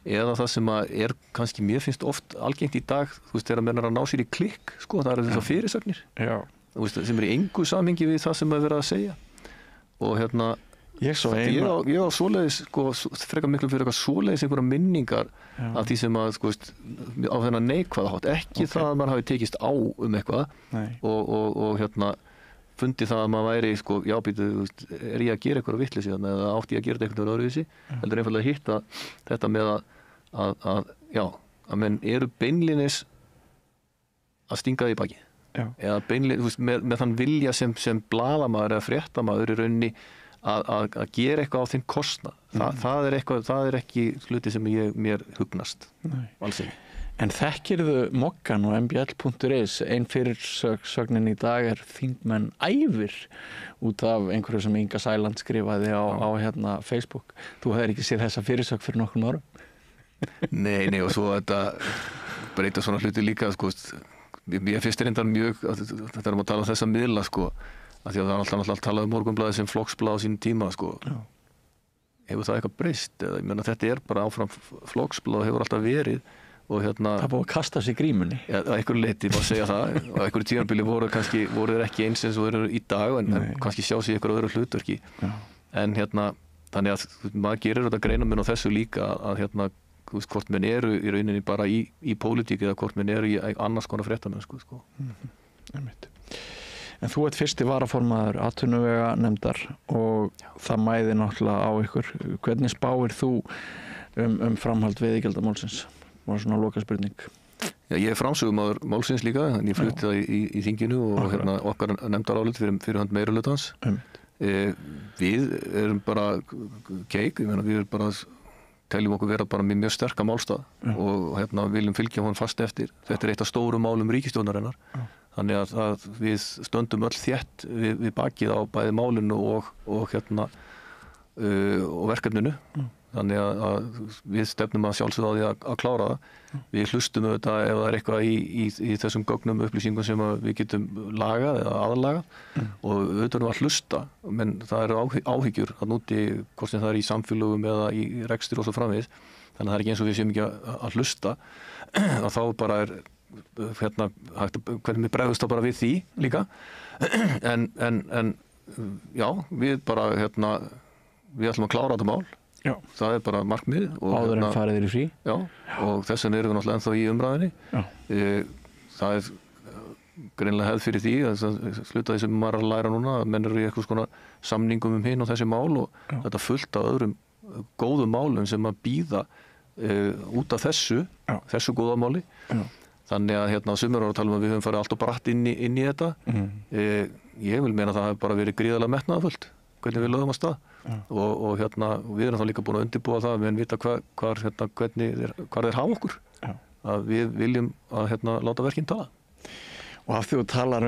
S3: eða það sem er kannski mér finnst oft algengt í dag, þú veist, þegar menn er að ná sér í klikk, sko, það þessar fyrirsögnir, þú veist, sem er í engu samhengi við það sem er verið að segja. Og ég á svoleiðis, sko, frekar miklu fyrir eitthvað svoleiðis einhverja minningar af því sem að, sko, á þennan neikvæða hátt, ekki það að maður hafi tekist á eitthvað og fundi það að maður væri, sko, býtu, er ég að gera eitthvað vitleysi eða átti ég að gera eitthvað öðruvísi, heldur einfallega að hitta þetta með að menn eru beinlínis að stinga því í baki. Eða beinlínis, með þann vilja sem blaðamaður eða fréttamaður í rauninni að gera eitthvað á þinn kostnað. Það er ekki hluti sem mér hugnast. Alls ekki.
S2: En þekkirðu Moggan og mbl.is, ein fyrirsögnin í dag er þingmenn æfir út af einhverju sem Inga Sæland skrifaði á Facebook. Þú hefur ekki séð þessa fyrirsögn fyrir nokkrum árum?
S3: Nei, og svo þetta breyta svona hluti líka, sko, ég finnst reyndar mjög, þetta er að tala um þessa miðla, sko, að því að það er alltaf talað um Morgunblaðið sem flokksblað á sínum tíma, sko. Hefur það eitthvað breyst? Ég meina, þetta er bara áfram flokksblað og hefur alltaf verið. Og það
S2: búið að kasta sig grímunni.
S3: Að einhverju leyti má segja það, og einhverju tímabili voru þeir ekki eins og þeir eru í dag, en kannski sjá sig einhverju öðru hlutverki. En þannig að maður gerir þetta greinarmun á þessu líka, að hvort menn eru í rauninni bara í pólitík eða hvort menn eru í annars konar fréttamennsku, sko.
S2: En þú ert fyrsti varaformaður atvinnuveganefndar og það mæði náttúrulega á ykkur. Hvernig spáir þú framhald veiðigjaldamálsins? Var svona lokaspurning.
S3: Ég er framsögumaður málsins líka, en ég flutti það í þinginu og okkar nefndarálit fyrir hönd meirihlutans. Við erum bara keik, við erum bara teljum okkur vera bara með mjög sterka málstað og viljum fylgja honum fast eftir. Þetta er eitt af stóru málum ríkisstjórnarinnar. Þannig að við stöndum öll þétt við bakið á bæði málinu og og verkefninu. Þannig að við stefnum að sjálfsögðu á því að klára það. Við hlustum auðvitað ef það er eitthvað í þessum gögnum upplýsingum sem við getum lagað eða aðlagað og auðvitað að hlusta, menn það eru áhyggjur að núti hvort sem það er í samfélögum eða í rekstur og svo framvegis. Þannig að það er ekki eins og við séum ekki að hlusta að þá bara er hvernig við bregðumst þá bara við því líka en já, við bara við ætlum að klára þetta mál.
S2: Já.
S3: Það er bara markmið
S2: áður en farið í frí.
S3: Já, og þess vegna erum við náttúrulega ennþá í umræðinni. Það er greinilega hefð fyrir því hluta því sem maður er að læra núna að menn eru í eitthvað svona samningum hinn og þessi mál og þetta fullt af öðrum góðum málum sem að bíða út af þessu góða máli. Þannig að sumir eru að tala um að við höfum farið allt og bratt inn í þetta. Ég vil meina að það hefur bara verið gríðarlega metnaðarfullt hvernig við lögum að stað og við erum þá líka búin að undirbúa það við vita hvar þeir hafa okkur að við viljum að láta verkin tala.
S2: Og af því þú talar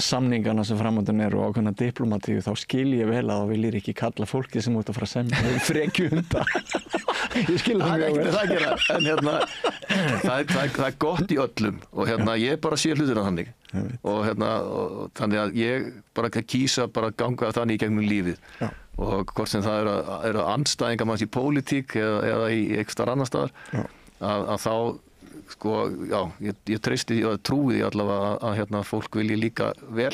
S2: samningana sem framöndan eru og ákveðna diplomatíu þá skil ég vel að þú viljir ekki kalla fólkið sem út að fara að semja frekjuhunda. Ég skil það mjög vel.
S3: Það gera, en það er gott í öllum og ég bara sé hlutina þannig og þannig að ég bara kýsa bara ganga þannig í gegnum lífið og hvort sem það eru andstæðingar manns í pólitík eða í einhverstaðar annar staðar að þá ég treysti því og trúi því allavega að fólk vilji líka vel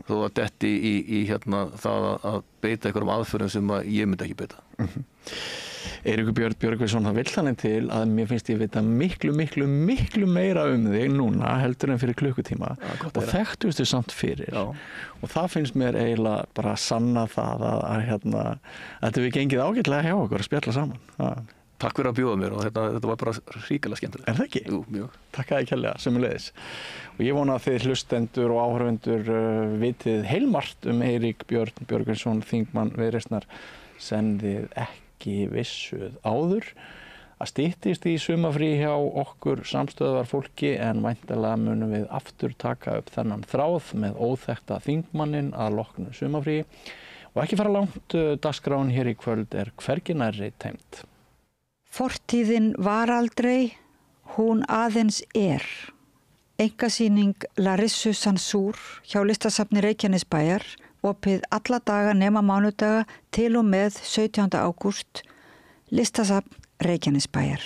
S3: þó að detti í það að beita einhverjum aðferðum sem ég myndi ekki beita.
S2: Eiríkur Björn Björgvinsson, það vill þannig til að mér finnst ég vita miklu meira þig núna heldur en fyrir klukkutíma og þekktustu samt fyrir og það finnst mér eiginlega bara að sanna það að þetta við gengið ágætlega hjá okkur að spjalla saman.
S3: Takk fyrir að bjóða mér og þetta var bara hrikalega skemmtilegt.
S2: Er það ekki?
S3: Jú, mjög.
S2: Takk að þið kærlega, sömuleiðis. Og ég vona að þið hlustendur og áhorfendur vitið heilmargt Eirík Björn Björgvinsson, þingmann Viðreisnar sem þið ekki vissuð áður. Að styttist í sumafrí hjá okkur samstöðvar fólki en væntanlega munum við aftur taka upp þennan þráð með óþekkta þingmanninn að loknu sumafrí. Og ekki fara langt, dagskráin hér í kvöld er hvergi nærri tæmd.
S4: Fortíðin var aldrei, hún aðeins er. Einkasýning Larissu Sansúr hjá Listasafni Reykjanesbæjar, opið alla daga nema mánudaga til og með 17. ágúst, Listasafn Reykjanesbæjar.